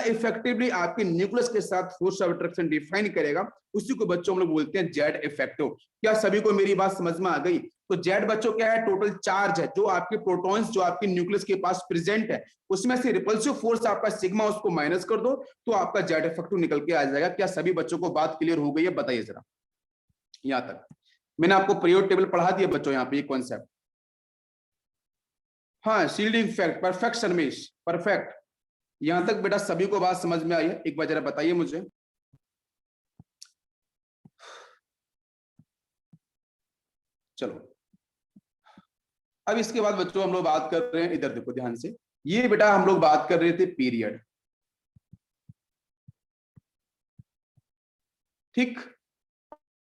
इफेक्टिवली आपके न्यूक्लियस के साथ फोर्स ऑफ अट्रैक्शन डिफाइन करेगा, उसी को बच्चों हम लोग बोलते हैं जेड इफेक्टिव। क्या सभी को मेरी बात समझ में आ गई? तो जेड बच्चों क्या है, टोटल चार्ज है जो आपके प्रोटॉन्स जो आपके न्यूक्लियस के पास प्रेजेंट है, उसमें से रिपल्सिव फोर्स आपका सिग्मा, उसको माइनस कर दो तो आपका जेड इफेक्टिव निकल के आ जाएगा। क्या सभी बच्चों को बात क्लियर हो गई है? बताइए जरा। यहां तक मैंने आपको पीरियड टेबल पढ़ा दिया बच्चों, यहाँ पे ये कॉन्सेप्ट। हाँ, शील्डिंग इफेक्ट, परफेक्ट शर्मेश, परफेक्ट। यहां तक बेटा सभी को बात समझ में आई है? एक बार जरा बताइए मुझे। चलो अब इसके बाद बच्चों हम लोग बात कर रहे हैं, इधर देखो ध्यान से, ये बेटा हम लोग बात कर रहे थे पीरियड, ठीक।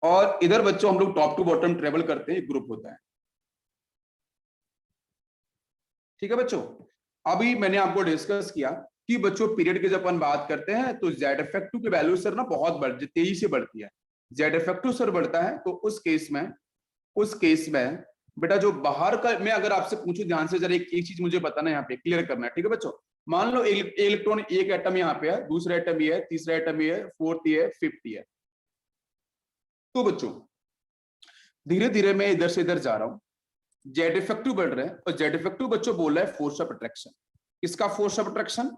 और इधर बच्चों हम लोग टॉप टू बॉटम ट्रेवल करते हैं, ग्रुप होता है, ठीक है बच्चों। अभी मैंने आपको डिस्कस किया कि बच्चों पीरियड की जब अपन बात करते हैं तो जेड इफेक्टिव की वैल्यू सर ना बहुत तेजी से बढ़ती है। जेड इफेक्टिव सर बढ़ता है तो उस केस में बेटा जो बाहर का, मैं अगर आपसे पूछूं ध्यान से जरा एक चीज मुझे बताना है, यहाँ पे क्लियर करना है, ठीक है बच्चों। मान लो इलेक्ट्रॉन एक एटम यहाँ पे है, दूसरा एटम ये है, तीसरा एटम ये है, फोर्थ ये है, फिफ्थ ये है। तो बच्चों धीरे धीरे मैं इधर से इधर जा रहा हूं, जेड इफेक्टिव बढ़ रहा है, और जेड इफेक्टिव बच्चों बोल रहा है फोर्स ऑफ अट्रैक्शन। किसका फोर्स ऑफ अट्रैक्शन?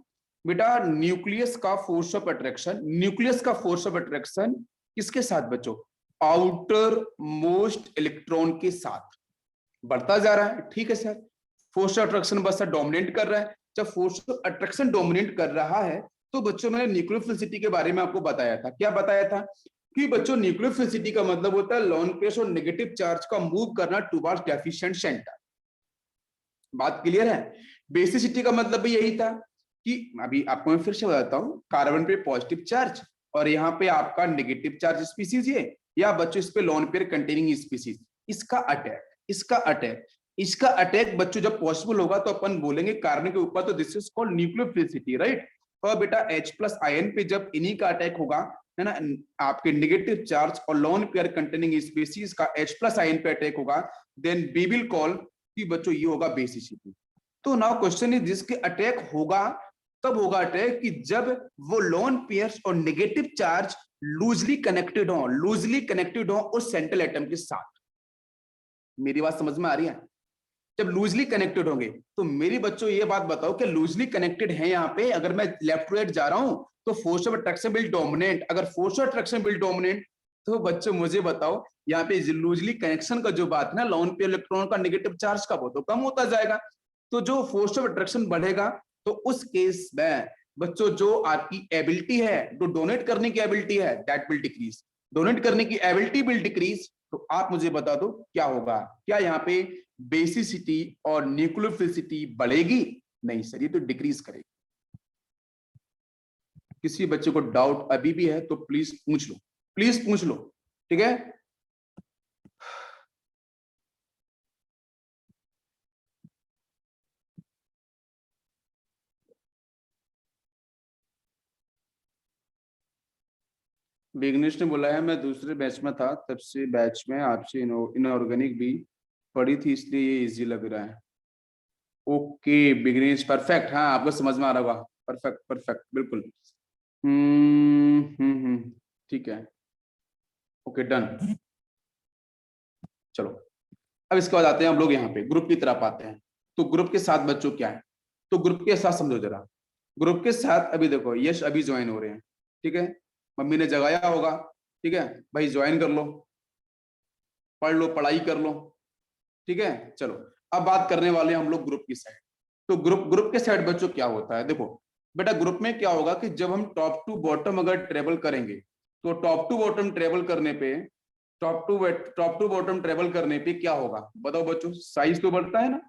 बेटा न्यूक्लियस का फोर्स ऑफ अट्रैक्शन। न्यूक्लियस का फोर्स ऑफ अट्रैक्शन किसके साथ बच्चों? आउटर मोस्ट इलेक्ट्रॉन के साथ बढ़ता जा रहा है, ठीक है सर। फोर्स ऑफ अट्रैक्शन बस डोमिनेट कर रहा है। जब फोर्स ऑफ अट्रैक्शन डोमिनेट कर रहा है तो बच्चों मैंने न्यूक्लियोफिलिसिटी के बारे में आपको बताया था। क्या बताया था? कि बच्चों न्यूक्लियोफिलिसिटी का मतलब होता है लॉन पेस और नेगेटिव चार्ज का मूव करना टुवर्ड्स डेफिशिएंट सेंटर। बात क्लियर है? बेसिसिटी का मतलब भी यही था कि अभी आपको मैं फिर से बताता हूं, कार्बन पे पॉजिटिव चार्ज और यहाँ पे आपका नेगेटिव चार्ज स्पीसीज ये, या बच्चों इस पे लॉन पेयर कंटेनिंग स्पीसीज, इसका अटैक बच्चों जब पॉसिबल होगा तो अपन बोलेंगे कार्बन के ऊपर, तो this is called nucleophilicity, right. और बेटा H+ आयन पे जब इन्हीं का अटैक होगा, है ना, आपके नेगेटिव चार्ज और लॉन पेयर कंटेनिंग स्पीसीज का H+ आयन पे अटैक होगा, देन वी विल कॉल कि बच्चों ये होगा बेसिसिटी। तो नाउ क्वेश्चन इज, जिसके अटैक होगा तब होगा अटैक कि जब वो लॉन पेयर्स और नेगेटिव चार्ज लूजली कनेक्टेड हो उस सेंट्रल एटम के साथ। मेरी बात समझ में आ रही है? जब लूजली कनेक्टेड होंगे तो मेरी बच्चों ये बात बताओ कि लूजली कनेक्टेड है यहाँ पे, अगर मैं लेफ्ट टू राइट जा रहा हूं तो force of attraction will dominate. अगर force of attraction will dominate तो बच्चों मुझे बताओ यहाँ पे लूजली कनेक्शन का जो बात है ना, लॉन पेयर इलेक्ट्रॉन का नेगेटिव चार्ज का, वो तो कम होता जाएगा। तो जो फोर्स ऑफ अट्रैक्शन बढ़ेगा तो उस केस में बच्चों जो आपकी एबिलिटी है, जो डोनेट करने की एबिलिटी है, दैट विल डिक्रीज। डोनेट करने की एबिलिटी विल डिक्रीज। तो आप मुझे बता दो क्या होगा? क्या यहाँ पे बेसिसिटी और न्यूक्लियोफिलिसिटी बढ़ेगी? नहीं सर, ये तो डिक्रीज करेगी। किसी बच्चे को डाउट अभी भी है तो प्लीज पूछ लो, प्लीज पूछ लो, ठीक है? विघ्नेश ने बोला है मैं दूसरे बैच में था, तब से बैच में आपसे इनऑर्गेनिक भी पढ़ी थी, इसलिए ये इजी लग रहा है। Okay Vighnesh, perfect. हाँ आपको समझ में आ रहा होगा। परफेक्ट परफेक्ट, बिल्कुल। ठीक है, ओके डन। चलो अब इसके बाद आते हैं हम लोग यहाँ पे ग्रुप की तरफ आते हैं। तो ग्रुप के साथ बच्चों क्या है? तो ग्रुप के साथ समझो जरा। ग्रुप के साथ अभी देखो यश अभी ज्वाइन हो रहे हैं, ठीक है? मम्मी ने जगाया होगा, ठीक है भाई ज्वाइन कर लो, पढ़ लो, पढ़ाई कर लो, ठीक है? चलो अब बात करने वाले हैं हम लोग ग्रुप की साइड। तो ग्रुप ग्रुप के साइड बच्चों क्या होता है? देखो बेटा, ग्रुप में क्या होगा कि जब हम टॉप टू बॉटम अगर ट्रेवल करेंगे, तो टॉप टू बॉटम ट्रेवल करने पे टॉप टू बॉटम ट्रेवल करने पे क्या होगा बताओ बच्चों? साइज तो बढ़ता है ना,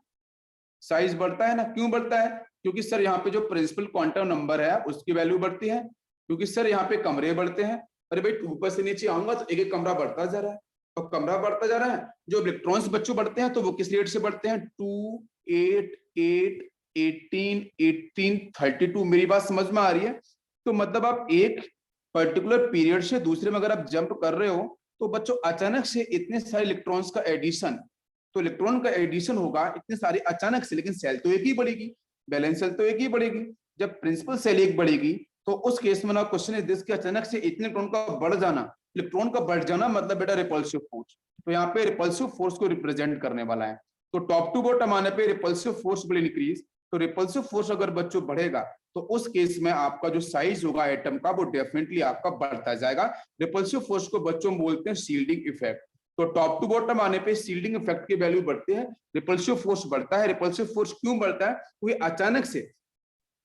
साइज बढ़ता है ना। क्यों बढ़ता है? क्योंकि सर यहाँ पे जो प्रिंसिपल क्वांटम नंबर है उसकी वैल्यू बढ़ती है। क्योंकि सर यहाँ पे कमरे बढ़ते हैं। अरे भाई ऊपर से नीचे आऊंगा तो एक एक कमरा बढ़ता जा रहा है, और कमरा बढ़ता जा रहा है। जो इलेक्ट्रॉन्स बच्चों बढ़ते हैं तो वो किस रेट से बढ़ते हैं? 2 8 8 18 18 32। मेरी बात समझ में आ रही है? तो मतलब आप एक पर्टिकुलर पीरियड से दूसरे में अगर आप जंप कर रहे हो तो बच्चों अचानक से इतने सारे इलेक्ट्रॉन्स का एडिशन, तो इलेक्ट्रॉन का एडिशन होगा इतने सारे अचानक से, लेकिन सेल तो एक ही बढ़ेगी, बैलेंस सेल तो एक ही बढ़ेगी। जब प्रिंसिपल सेल एक बढ़ेगी तो उस केस में ना क्वेश्चन इज दिस कि अचानक से इतने इलेक्ट्रॉन का बढ़ जाना, इलेक्ट्रॉन का बढ़ जाना मतलब बेटा रिपल्सिव फोर्स। तो यहाँ पे रिपल्सिव फोर्स को रिप्रेजेंट करने वाला है। तो टॉप टू बॉटम आने पे रिपल्सिव फोर्स विल इंक्रीज। तो रिपल्सिव फोर्स अगर बच्चों बढ़ेगा तो उस केस में आपका जो साइज होगा एटम का वो डेफिनेटली आपका बढ़ता जाएगा। रिपल्सिव फोर्स को बच्चों बोलते हैं शील्डिंग इफेक्ट। तो टॉप टू बॉटम आने पे शील्डिंग इफेक्ट की वैल्यू बढ़ती है, रिपल्सिव फोर्स बढ़ता है। रिपल्सिव फोर्स क्यों बढ़ता है? क्योंकि अचानक से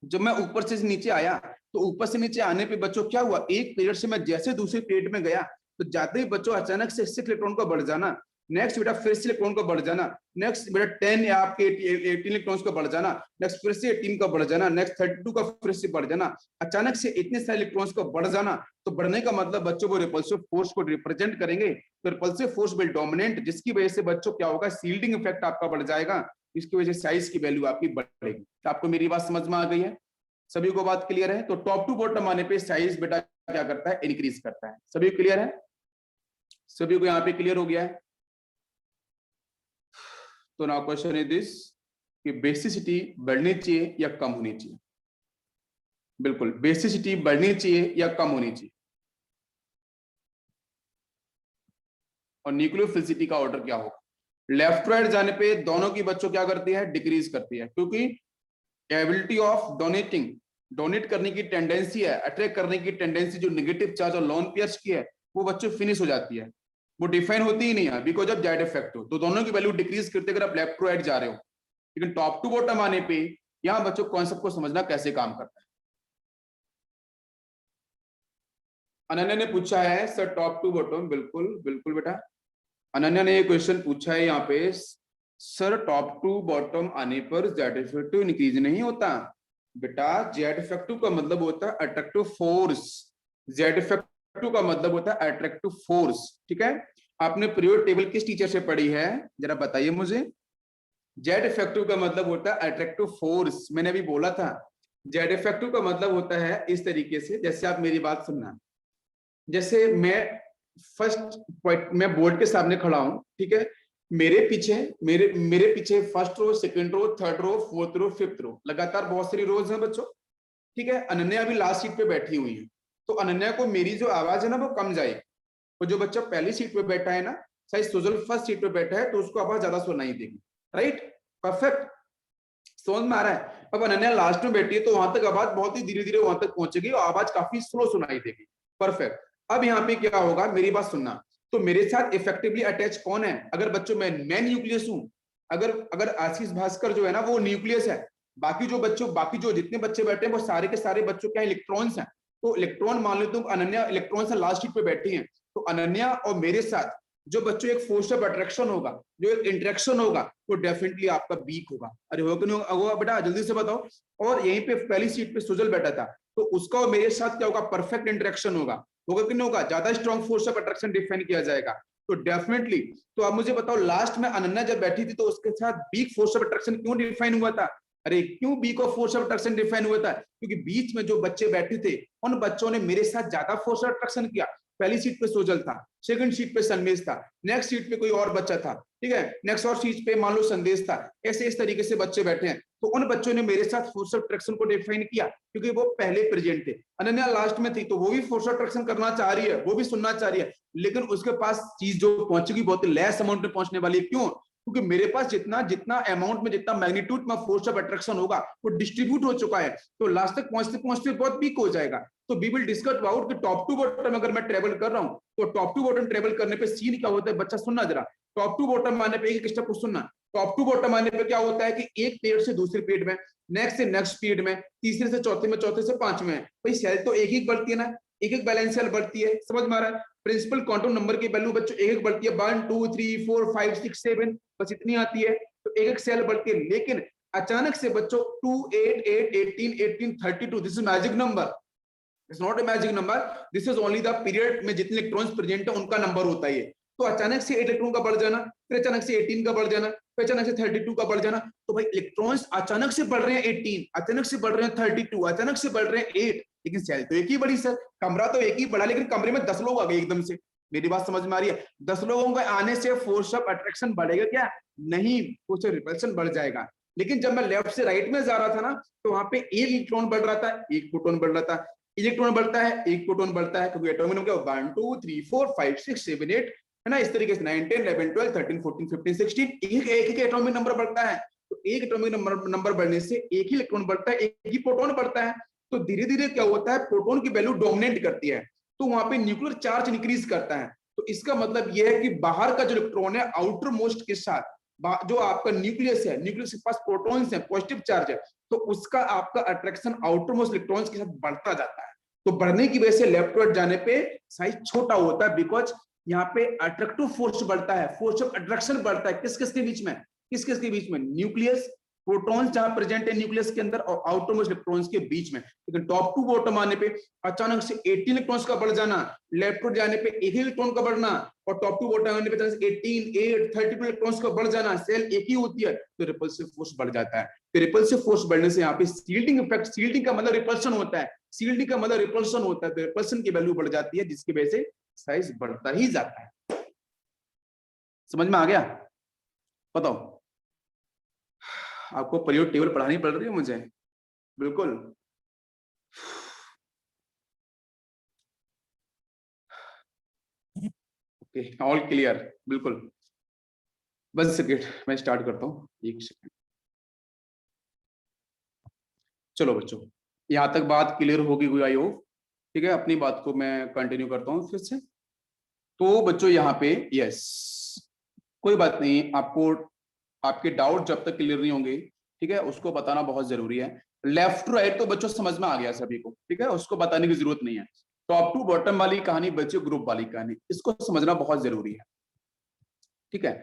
जब मैं ऊपर से नीचे आया तो ऊपर से नीचे आने पे बच्चों क्या हुआ, एक पीरियड से मैं जैसे दूसरे पीरियड में गया तो जाते ही बच्चों अचानक से 6 इलेक्ट्रॉन का बढ़ जाना, नेक्स्ट बेटा फिर से इलेक्ट्रॉन का बढ़ जाना, नेक्स्ट बेटा 10 या आपके 18 इलेक्ट्रॉन्स का बढ़ जाना, नेक्स्ट फिर से 18 का बढ़ जाना, नेक्स्ट 32 का फिर से बढ़ जाना। अचानक से इतने सारे इलेक्ट्रॉन्स का बढ़ जाना, तो बढ़ने का मतलब बच्चों वो रिपल्सिव फोर्स को रिप्रेजेंट करेंगे। तो रिपल्सिव फोर्स विल डोमिनेट, जिसकी वजह से बच्चों क्या होगा, शील्डिंग इफेक्ट आपका बढ़ जाएगा। इसकी वजह से साइज की वैल्यू आपकी बढ़ेगी। तो आपको मेरी बात समझ में आ गई है? सभी को बात क्लियर है? तो टॉप टू बॉटम आने पे साइज बेटा क्या करता है? इंक्रीज करता है। सभी क्लियर है? सभी को यहाँ पे क्लियर हो गया है? तो नाउ क्वेश्चन इज दिस कि बेसिसिटी बढ़नी चाहिए या कम होनी चाहिए? बिल्कुल, बेसिसिटी बढ़नी चाहिए या कम होनी चाहिए? और न्यूक्लियोफिलिसिटी का ऑर्डर क्या होगा? लेफ्ट राइट जाने पे दोनों की बच्चों क्या करती है? डिक्रीज करती है। क्योंकि एबिलिटी ऑफ डोनेटिंग, डोनेट करने की टेंडेंसी है, अट्रैक्ट करने की टेंडेंसी जो नेगेटिव चार्ज और लोन पेयर्स की है वो बच्चों फिनिश हो जाती है, वो डिफाइन होती ही नहीं है बिकॉज ऑफ जेड इफेक्ट हो। तो दोनों की वैल्यू डिक्रीज करते अगर आप लेफ्ट टू राइट जा रहे हो। लेकिन टॉप टू बॉटम आने पे यहाँ बच्चों कॉन्सेप्ट को समझना कैसे काम करता है। अनन्या ने पूछा है सर टॉप टू बॉटम, बिल्कुल बिल्कुल बेटा। अनन्या ने ये क्वेश्चन पूछा है यहाँ पे, सर टॉप टू बॉटम आने पर जेड इफेक्टिव इंक्रीज नहीं होता? बेटा जेड इफेक्टिव का मतलब होता है अट्रैक्टिव फोर्स। जेड इफेक्टिव का मतलब होता है अट्रैक्टिव फोर्स, ठीक है? आपने पीरियड टेबल किस टीचर से पढ़ी है जरा बताइए मुझे। जेड इफेक्टिव का मतलब होता है अट्रैक्टिव फोर्स। मैंने अभी बोला था जेड इफेक्टिव का मतलब होता है इस तरीके से, जैसे आप मेरी बात सुनना। जैसे मैं बोर्ड के सामने खड़ा हूं, ठीक है? मेरे पीछे first row, second row, third row, fourth row, fifth row, लगातार बहुत सारी रोज हैं बच्चों, ठीक है? अनन्या अभी लास्ट सीट पे बैठी हुई है, तो अनन्या को मेरी जो आवाज है ना वो कम जाएगी। और जो बच्चा पहली सीट पे बैठा है ना, शायद सुजल फर्स्ट सीट पे बैठा है, तो उसको आवाज ज्यादा सुनाई देगी। राइट? परफेक्ट, समझ में आ रहा है? अब अनन्या लास्ट में बैठी है तो वहां तक आवाज बहुत ही धीरे धीरे वहां तक पहुंचेगी और आवाज काफी स्लो सुनाई देगी। परफेक्ट। अब यहाँ पे क्या होगा, मेरी बात सुनना। तो मेरे साथ इफेक्टिवली अटैच कौन है? अगर बच्चों मैं न्यूक्लियस हूं, अगर अगर आशीष भास्कर जो है ना वो न्यूक्लियस है, बाकी जो जितने बच्चे बैठे हैं वो सारे के सारे बच्चों क्या इलेक्ट्रॉन्स हैं। तो इलेक्ट्रॉन मान लो तुम अनन्या इलेक्ट्रॉन से लास्ट शीट पे बैठी हैं, तो अनन्या और मेरे साथ जो बच्चों एक फोर्स ऑफ अट्रैक्शन होगा, जो एक इंटरेक्शन होगा, वो डेफिनेटली आपका वीक होगा। अरे हो कि नहीं होगा बेटा, जल्दी से बताओ। और यहीं पे पहली सीट पे सुजल बैठा था, तो उसका और मेरे साथ क्या होगा, परफेक्ट इंटरेक्शन होगा कि नहीं होगा, ज्यादा strong force of attraction define किया जाएगा। तो डेफिनेटली, तो आप मुझे बताओ लास्ट में अनन्या जब बैठी थी तो उसके साथ वीक फोर्स ऑफ अट्रैक्शन क्यों डिफाइन हुआ था? अरे क्यों weak of force of attraction define हुआ था? क्योंकि बीच में जो बच्चे बैठे थे उन बच्चों ने मेरे साथ ज्यादा फोर्स ऑफ अट्रैक्शन किया। पहली सीट पे सोजल था, सेकंड सीट पे सन्मेश था, नेक्स्ट सीट पे कोई और बच्चा था, ठीक है, नेक्स्ट और सीट पे मान लो संदेश था। ऐसे इस तरीके से बच्चे बैठे हैं, तो उन बच्चों ने मेरे साथ फोर्स ऑफ अट्रैक्शन को डिफाइन किया क्योंकि वो पहले प्रेजेंट थे। अनन्या लास्ट में थी, तो वो भी फोर्स ऑफ अट्रैक्शन करना चाह रही है, वो भी सुनना चाह रही है, लेकिन उसके पास चीज जो पहुंचेगी बहुत लेस अमाउंट में पहुंचने वाली है। क्यों? क्योंकि मेरे पास जितना जितना अमाउंट में जितना मैग्नीट्यूड में फोर्स ऑफ अट्रैक्शन होगा वो डिस्ट्रीब्यूट हो चुका है, तो लास्ट तक पहुंचते पहुंचते बहुत वीक हो जाएगा। तो वी विल डिस्कस अबाउट कि टॉप टू बॉटम अगर मैं ट्रेवल कर रहा हूं, तो टॉप टू बॉटम ट्रेवल करने पे सीन क्या होता है, बच्चा सुनना जरा। टॉप टू बॉटम आने पे एक स्टेप को सुनना। टॉप टू बॉटम आने पे क्या होता है कि एक पेड़ से दूसरे पेड़ में, नेक्स्ट से नेक्स्ट पेड़ में, तीसरे से चौथे में, चौथे से पांचवें। भाई सेल तो एक ही बढ़ती है ना, एक एक बैलेंस सेल बढ़ती है, समझ में आ रहा है? प्रिंसिपल क्वांटम नंबर की वैल्यू बच्चों एक एक बढ़ती है, 1 2 3 4 5 6 7, बस इतनी आती है, तो एक एक सेल बढ़ती है। लेकिन अचानक से बच्चों 2 8 8 18 18 32, this is magic number, it's not a magic number, this is only the period में जितने इलेक्ट्रॉन्स प्रेजेंट है उनका नंबर होता है ये। तो अचानक से 8 इलेक्ट्रॉन का बढ़ जाना, फिर अचानक से 18 का बढ़ जाना, फिर अचानक से 32 का बढ़ जाना। तो भाई इलेक्ट्रॉन्स अचानक से बढ़ रहे हैं 18, अचानक से बढ़ रहे हैं 32, अचानक से बढ़ रहे हैं 8, लेकिन सेल तो एक ही बड़ी सर, कमरा तो एक ही बड़ा, लेकिन कमरे में 10 लोग आ गए एकदम से। मेरी बात समझ में आ रही है? 10 लोगों के आने से फोर्स ऑफ अट्रैक्शन बढ़ेगा क्या? नहीं, फोर्स ऑफ रिपल्शन बढ़ जाएगा। लेकिन जब मैं लेफ्ट से राइट में जा रहा था ना, तो वहां पे एक इलेक्ट्रॉन बढ़ रहा था, एक प्रोटॉन बढ़ रहा था, इलेक्ट्रॉन बढ़ता है, एक प्रोटॉन बढ़ता है, क्योंकि एटॉमिक नंबर क्या 1 2 3 4 5 6 7 8 है ना, इस तरीके से 9 10 11 12 13 14 15 16 एक एक एटॉमिक नंबर बढ़ता है। तो एक एटॉमिक नंबर बढ़ने से एक ही इलेक्ट्रॉन बढ़ता है, एक ही प्रोटॉन बढ़ता है। तो धीरे धीरे क्या होता है, प्रोटॉन की वैल्यू डोमिनेट करती है, तो वहां पे न्यूक्लियर चार्ज इंक्रीज करता है। तो इसका मतलब यह है कि बाहर का जो इलेक्ट्रॉन है आउटर मोस्ट के साथ, जो आपका न्यूक्लियस है, न्यूक्लियस के पास प्रोटॉन्स है, पॉजिटिव चार्ज है, तो उसका आपका अट्रैक्शन आउटर मोस्ट इलेक्ट्रॉन्स के साथ बढ़ता जाता है। तो बढ़ने की वजह से लेफ्टवर्ड जाने पे साइज छोटा होता है, बिकॉज यहाँ पे अट्रैक्टिव फोर्स बढ़ता है, फोर्स ऑफ अट्रैक्शन बढ़ता है। किस किस के बीच में? किस किस के बीच में? न्यूक्लियस, प्रोटॉन्स जहां प्रेजेंट है न्यूक्लियस के अंदर, और आउटर मोस्ट इलेक्ट्रॉन्स के बीच में। लेकिन टॉप टू बॉटम आने पे अचानक से 18 इलेक्ट्रॉन्स का बढ़ जाना, लेफ्टवर्ड जाने पे एक ही इलेक्ट्रॉन का बढ़ना, और टॉप टू बॉटम आने पे अचानक से 18 8 32 इलेक्ट्रॉन्स का बढ़ जाना, सेल एक ही होती है, तो रिपल्सिव फोर्स बढ़ जाता है। तो रिपल्सिव फोर्स बढ़ने से यहाँ पे शील्डिंग इफेक्ट, शील्डिंग का मतलब रिपल्शन होता है, शील्डिंग का मतलब रिपल्शन होता है, तो रिपल्शन की वैल्यू बढ़ जाती है, जिसकी वजह से साइज बढ़ता ही जाता है। समझ में आ गया? बताओ, आपको पीरियड टेबल पढ़ानी पड़ रही है मुझे? बिल्कुल। Okay, all clear? बिल्कुल। बस सेकेंड, मैं स्टार्ट करता हूँ, एक सेकेंड। चलो बच्चों, यहां तक बात क्लियर होगी कोई, आई होप। ठीक है, अपनी बात को मैं कंटिन्यू करता हूँ फिर से। तो बच्चों यहाँ पे यस, कोई बात नहीं, आपको आपके डाउट जब तक क्लियर नहीं होंगे, ठीक है, उसको बताना बहुत जरूरी है। लेफ्ट टू राइट तो बच्चों समझ में आ गया सभी को, ठीक है, उसको बताने की जरूरत नहीं है। टॉप टू बॉटम वाली कहानी बच्चों, ग्रुप वाली कहानी, इसको समझना बहुत जरूरी है, ठीक है।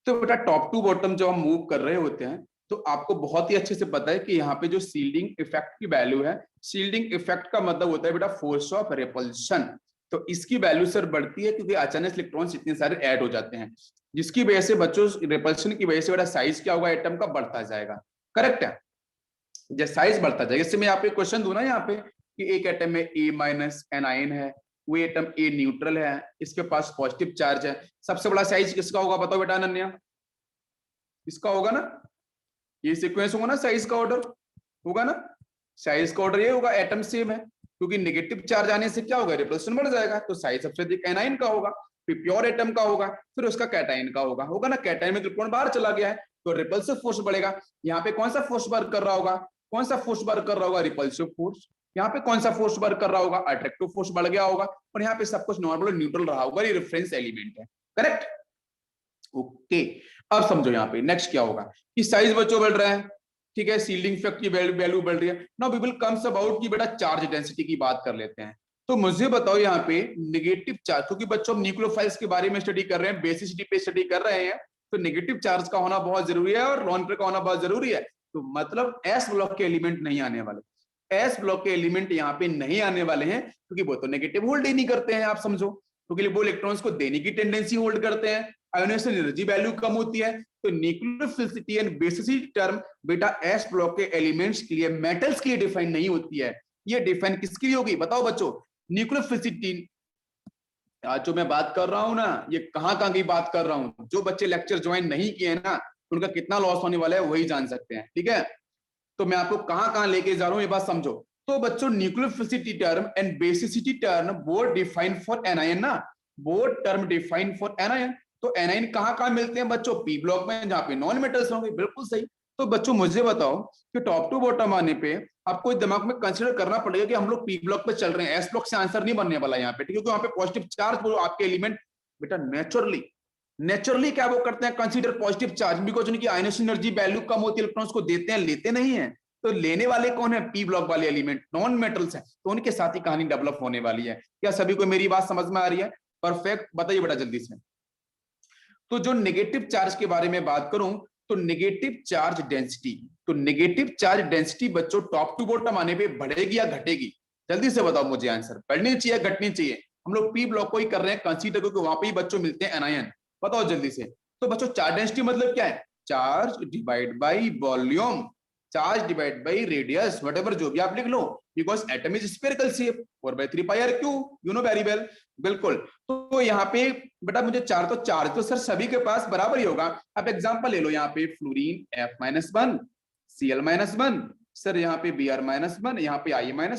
तो बेटा टॉप टू बॉटम जब हम मूव कर रहे होते हैं, तो आपको बहुत ही अच्छे से पता है कि यहाँ पे जो शील्डिंग इफेक्ट की वैल्यू है, शील्डिंग इफेक्ट का मतलब होता है बेटा फोर्स ऑफ रिपल्शन। तो इसकी वैल्यू सर बढ़ती है क्योंकि अचानक इलेक्ट्रॉन्स इतने सारे ऐड हो जाते हैं, जिसकी वजह से बच्चों रिपल्शन की वजह से बेटा साइज क्या होगा, एटम का बढ़ता जाएगा। करेक्ट है? जब साइज बढ़ता जाएगा, इससे मैं यहाँ पे क्वेश्चन दूं ना यहाँ पे कि एक एटम में ए माइनस एनाइन है, वो एटम ए न्यूट्रल है, इसके पास पॉजिटिव चार्ज है, सबसे बड़ा साइज किसका होगा बताओ बेटा अनन्या? इसका होगा ना, ये सीक्वेंस होगा ना, साइज का ऑर्डर होगा ना, साइज का ऑर्डर ये होगा, एटम सेम है, क्योंकि नेगेटिव चार्ज आने से क्या होगा, रिपल्शन बढ़ जाएगा, तो साइज सबसे अधिक एनाइन का होगा, फिर प्योर एटम का होगा, फिर उसका कैटाइन का होगा, होगा ना, कैटाइन में इलेक्ट्रॉन बाहर चला गया है, तो रिपल्सिव फोर्स बढ़ेगा। यहाँ पे कौन सा फोर्स वर्क कर रहा होगा, कौन सा फोर्स वर्क कर रहा होगा, रिपल्सिव फोर्स। यहाँ पे कौन सा फोर्स वर्क कर रहा होगा, अट्रैक्टिव फोर्स बढ़ गया होगा, और यहाँ पे सब कुछ नॉर्मल न्यूट्रल रहा होगा, ये रेफरेंस एलिमेंट है। करेक्ट? ओके, अब समझो यहाँ पे नेक्स्ट क्या होगा कि साइज बच्चों बढ़ रहा है, ठीक है, सील्डिंग इफेक्ट की वैल्यू बढ़ रही है। Now we will comes about की बेटा चार्ज डेंसिटी की बात कर लेते हैं। तो मुझे बताओ यहाँ पे नेगेटिव चार्ज, क्योंकि बच्चों हम न्यूक्लियोफाइल्स के बारे में स्टडी कर रहे हैं, बेसिसिटी पे स्टडी कर रहे हैं, तो नेगेटिव चार्ज का होना बहुत जरूरी है और लॉन पेयर का होना बहुत जरूरी है। तो मतलब एस ब्लॉक के एलिमेंट नहीं आने वाले, एस ब्लॉक के एलिमेंट यहाँ पे नहीं आने वाले हैं, क्योंकि वो तो नेगेटिव होल्ड ही नहीं करते हैं, आप समझो, क्योंकि वो इलेक्ट्रॉन्स को देने की टेंडेंसी होल्ड करते हैं, आयोनाइजेशन एनर्जी वैल्यू कम होती है। तो न्यूक्लियोफिलिसिटी एंड बेसिसिटी टर्म बेटा एस ब्लॉक के एलिमेंट्स के लिए, मेटल्स के लिए डिफाइन नहीं होती है। ये डिफाइन किसके लिए होगी बताओ बच्चों? न्यूक्लियोफिलिसिटी, आज जो मैं बात कर रहा हूं ना, ये कहां की बात कर रहा हूं, जो बच्चे लेक्चर ज्वाइन नहीं किए हैं ना, उनका कितना लॉस होने वाला है वही जान सकते हैं, ठीक है। तो मैं आपको कहां लेके जा रहा हूं ये बात समझो। तो बच्चों nucleophilicity term and basicity term both define for anion ना, both term define for anion. तो एनायन कहां मिलते हैं बच्चों? पी ब्लॉक में, जहां पे नॉन मेटल्स होंगे, बिल्कुल सही। तो बच्चों मुझे बताओ कि टॉप टू बॉटम आने पे आपको दिमाग में कंसीडर करना पड़ेगा कि हम लोग पी ब्लॉक पे चल रहे हैं, एस ब्लॉक से आंसर नहीं बनने वाला यहाँ पे, ठीक है, क्योंकि वहां पे पॉजिटिव चार्ज वो आपके एलिमेंट बेटा नेचुरली क्या वो करते हैं, कंसीडर पॉजिटिव चार्ज, बिकॉज उनकी आयनेशन एनर्जी वैल्यू कम होती है, इलेक्ट्रॉन्स को देते हैं, लेते नहीं है। तो लेने वाले कौन है? पी ब्लॉक वाले एलिमेंट, नॉन मेटल्स हैं, तो उनके साथ ही कहानी डेवलप होने वाली है। क्या सभी को मेरी बात समझ में आ रही है? परफेक्ट, बताइए बेटा जल्दी से। तो जो नेगेटिव चार्ज के बारे में बात करूं, तो नेगेटिव चार्ज डेंसिटी, तो नेगेटिव चार्ज डेंसिटी बच्चों टॉप टू बॉटम आने पे बढ़ेगी या घटेगी? जल्दी से बताओ मुझे आंसर, बढ़नी चाहिए घटनी चाहिए? हम लोग पी ब्लॉक को ही कर रहे हैं कंसीडर, क्योंकि वहां पे ही बच्चों मिलते हैं एनायन। बताओ जल्दी से। तो बच्चों चार्ज डेंसिटी मतलब क्या है? Charge divide by volume, charge divide by radius, whatever जो भी आप लिख लो, because atom is spherical shape, 4/3πr3, you know very well. बिल्कुल। तो यहाँ पे बेटा मुझे चार, तो चार्ज तो सर सभी के पास बराबर ही होगा। आप एग्जांपल ले लो, यहाँ पे फ्लोरीन F-1, Cl-1, सर यहाँ पे Br-1, यहाँ पे I-1,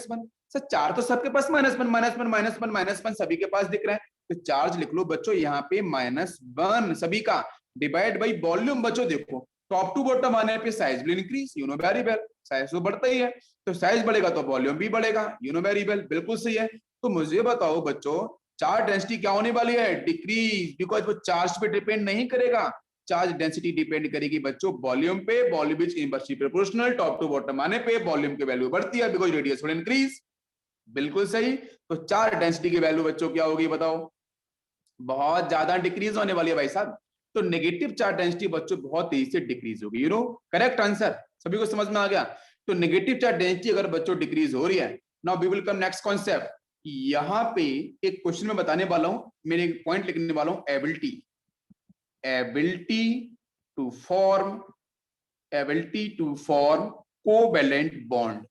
सर चार तो सबके पास -1 सभी के पास दिख रहा है, तो चार्ज लिख लो बच्चों यहाँ पे -1 सभी का, डिवाइड बाई वॉल्यूम। बच्चों देखो टॉप टू बॉटम आने पे size will increase, you know very well, size तो बढ़ता ही है, तो साइज बढ़ेगा तो वॉल्यूम भी बढ़ेगा, यू नो वेरी वेल, बिल्कुल सही है। तो मुझे बताओ बच्चों चार्ज डेंसिटी क्या होने वाली है? डिक्रीज, बिकॉज वो चार्ज पे डिपेंड नहीं करेगा, चार्ज डेंसिटी डिपेंड करेगी बच्चों वॉल्यूम पे, volume is inversely proportional, top to bottom आने पे वॉल्यूम की वैल्यू बढ़ती है, बिकॉज रेडियस विल इंक्रीज, बिल्कुल सही। तो चार्ज डेंसिटी की वैल्यू बच्चों क्या होगी बताओ? बहुत ज्यादा डिक्रीज होने वाली है भाई साहब। तो नेगेटिव चार्ज डेंसिटी बच्चों बहुत तेजी से डिक्रीज होगी, यू नो, करेक्ट आंसर, सभी को समझ में आ गया? तो नेगेटिव चार्ज डेंसिटी अगर बच्चों डिक्रीज हो रही है, now we will come next concept. यहां पे एक क्वेश्चन में बताने वाला हूं, मेरे एक पॉइंट लिखने वाला हूं, ability, ability to form, ability to form covalent bond,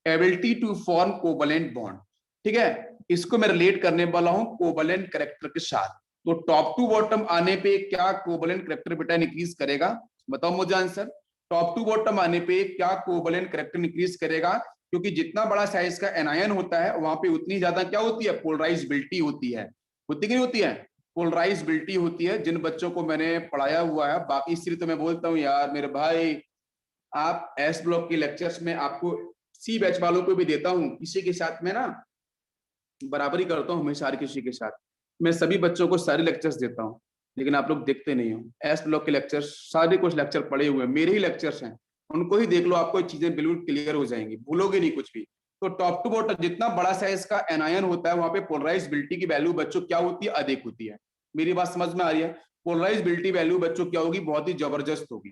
ability to form covalent bond, ठीक है, इसको मैं रिलेट करने वाला हूं कोवैलेंट कैरेक्टर के साथ। तो टॉप टू बॉटम आने पे क्या कोवैलेंट कैरेक्टर बेटा इंक्रीज करेगा? बताओ मुझे आंसर। टॉप टू बॉटम आने पे क्या कोवैलेंट कैरेक्टर इंक्रीज करेगा? क्योंकि जितना बड़ा साइज का एनायन होता है वहां पे उतनी ज्यादा क्या होती है? पोलराइजेबिलिटी होती है, होती कि नहीं होती है? पोलराइजेबिलिटी होती है। जिन बच्चों को मैंने पढ़ाया हुआ है, बाकी इसलिए तो मैं बोलता हूँ यार मेरे भाई, आप एस ब्लॉक के लेक्चर्स में आपको सी बैच वालों को भी देता हूँ, किसी के साथ में ना बराबरी करता हूँ हमेशा, हर किसी के साथ मैं सभी बच्चों को सारे लेक्चर्स देता हूँ, लेकिन आप लोग देखते नहीं हो। एस ब्लॉक के लेक्चर्स सारे कुछ लेक्चर पड़े हुए हैं, मेरे ही लेक्चर्स हैं, उनको ही देख लो, आपको चीजें बिल्कुल क्लियर हो जाएंगी, भूलोगे नहीं कुछ भी। तो टॉप टू बॉटम जितना बड़ा साइज का एनायन होता है वहां पे पोलराइजेबिलिटी की वैल्यू बच्चों क्या होती है? अधिक होती है। मेरी बात समझ में आ रही है? पोलराइजेबिलिटी वैल्यू बच्चों क्या होगी? बहुत ही जबरदस्त होगी।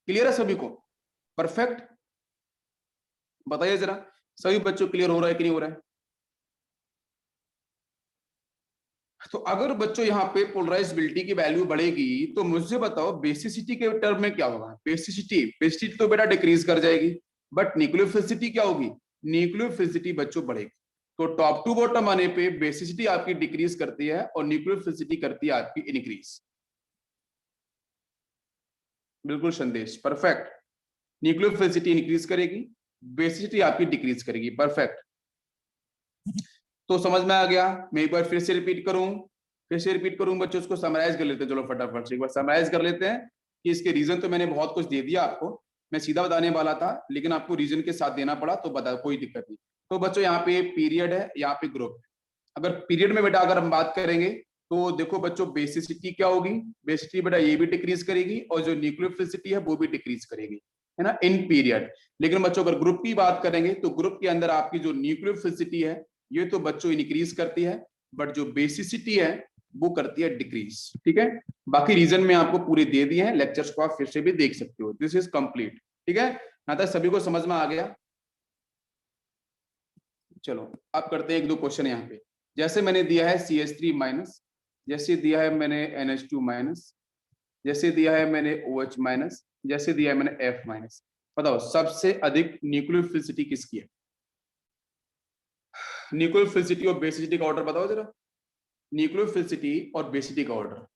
क्लियर है सभी को? परफेक्ट, बताइए जरा सभी बच्चों क्लियर हो रहा है कि नहीं हो रहा है? तो अगर बच्चों यहाँ पे पोलराइजेबिलिटी की वैल्यू बढ़ेगी तो मुझे बताओ बेसिसिटी के टर्म में क्या होगा? बेसिसिटी तो बेटा डिक्रीज कर जाएगी, बट न्यूक्लियोफिलिसिटी क्या होगी? न्यूक्लियोफिलिसिटी बच्चों बढ़ेगी। तो टॉप टू बॉटम आने पे बेसिसिटी आपकी डिक्रीज करती है और न्यूक्लियोफिलिसिटी करती है आपकी इनक्रीज। बिल्कुल संदेश, परफेक्ट। न्यूक्लियोफिलिसिटी इंक्रीज करेगी, बेसिसिटी आपकी डिक्रीज करेगी, परफेक्ट। तो समझ में आ गया? मैं एक बार फिर से रिपीट करूं बच्चों, उसको समराइज कर लेते हैं, चलो फटाफट से एक बार समराइज कर लेते हैं कि इसके रीजन तो मैंने बहुत कुछ दे दिया आपको, मैं सीधा बताने वाला था लेकिन आपको रीजन के साथ देना पड़ा, तो बता, कोई दिक्कत नहीं। तो बच्चों यहाँ पे पीरियड है, यहाँ पे ग्रुप है। अगर पीरियड में बेटा अगर हम बात करेंगे तो देखो बच्चों बेसिसिटी क्या होगी, बेसिसिटी बेटा ये भी डिक्रीज करेगी और जो न्यूक्लियोफिलिसिटी है वो भी डिक्रीज करेगी, है ना, इन पीरियड। लेकिन बच्चों अगर ग्रुप की बात करेंगे तो ग्रुप के अंदर आपकी जो न्यूक्लियोफिलिसिटी है ये तो बच्चों इंक्रीज करती है, बट जो बेसिसिटी है वो करती है डिक्रीज। ठीक है, बाकी रीजन में आपको पूरे दे दिए हैं, लेक्चर्स को आप फिर से भी देख सकते हो। This is complete. ठीक है, यहां तक सभी को समझ में आ गया। चलो अब करते हैं एक दो क्वेश्चन यहाँ पे। जैसे मैंने दिया है CH3 माइनस, जैसे दिया है मैंने NH2 माइनस, जैसे दिया है मैंने OH माइनस, जैसे दिया है मैंने F माइनस। बताओ सबसे अधिक न्यूक्लियोफिलिसिटी किसकी है? न्यूक्लियोफिलिसिटी और बेसिसिटी का ऑर्डर बताओ जरा। न्यूक्लियोफिलिसिटी और बेसिसिटी का ऑर्डर,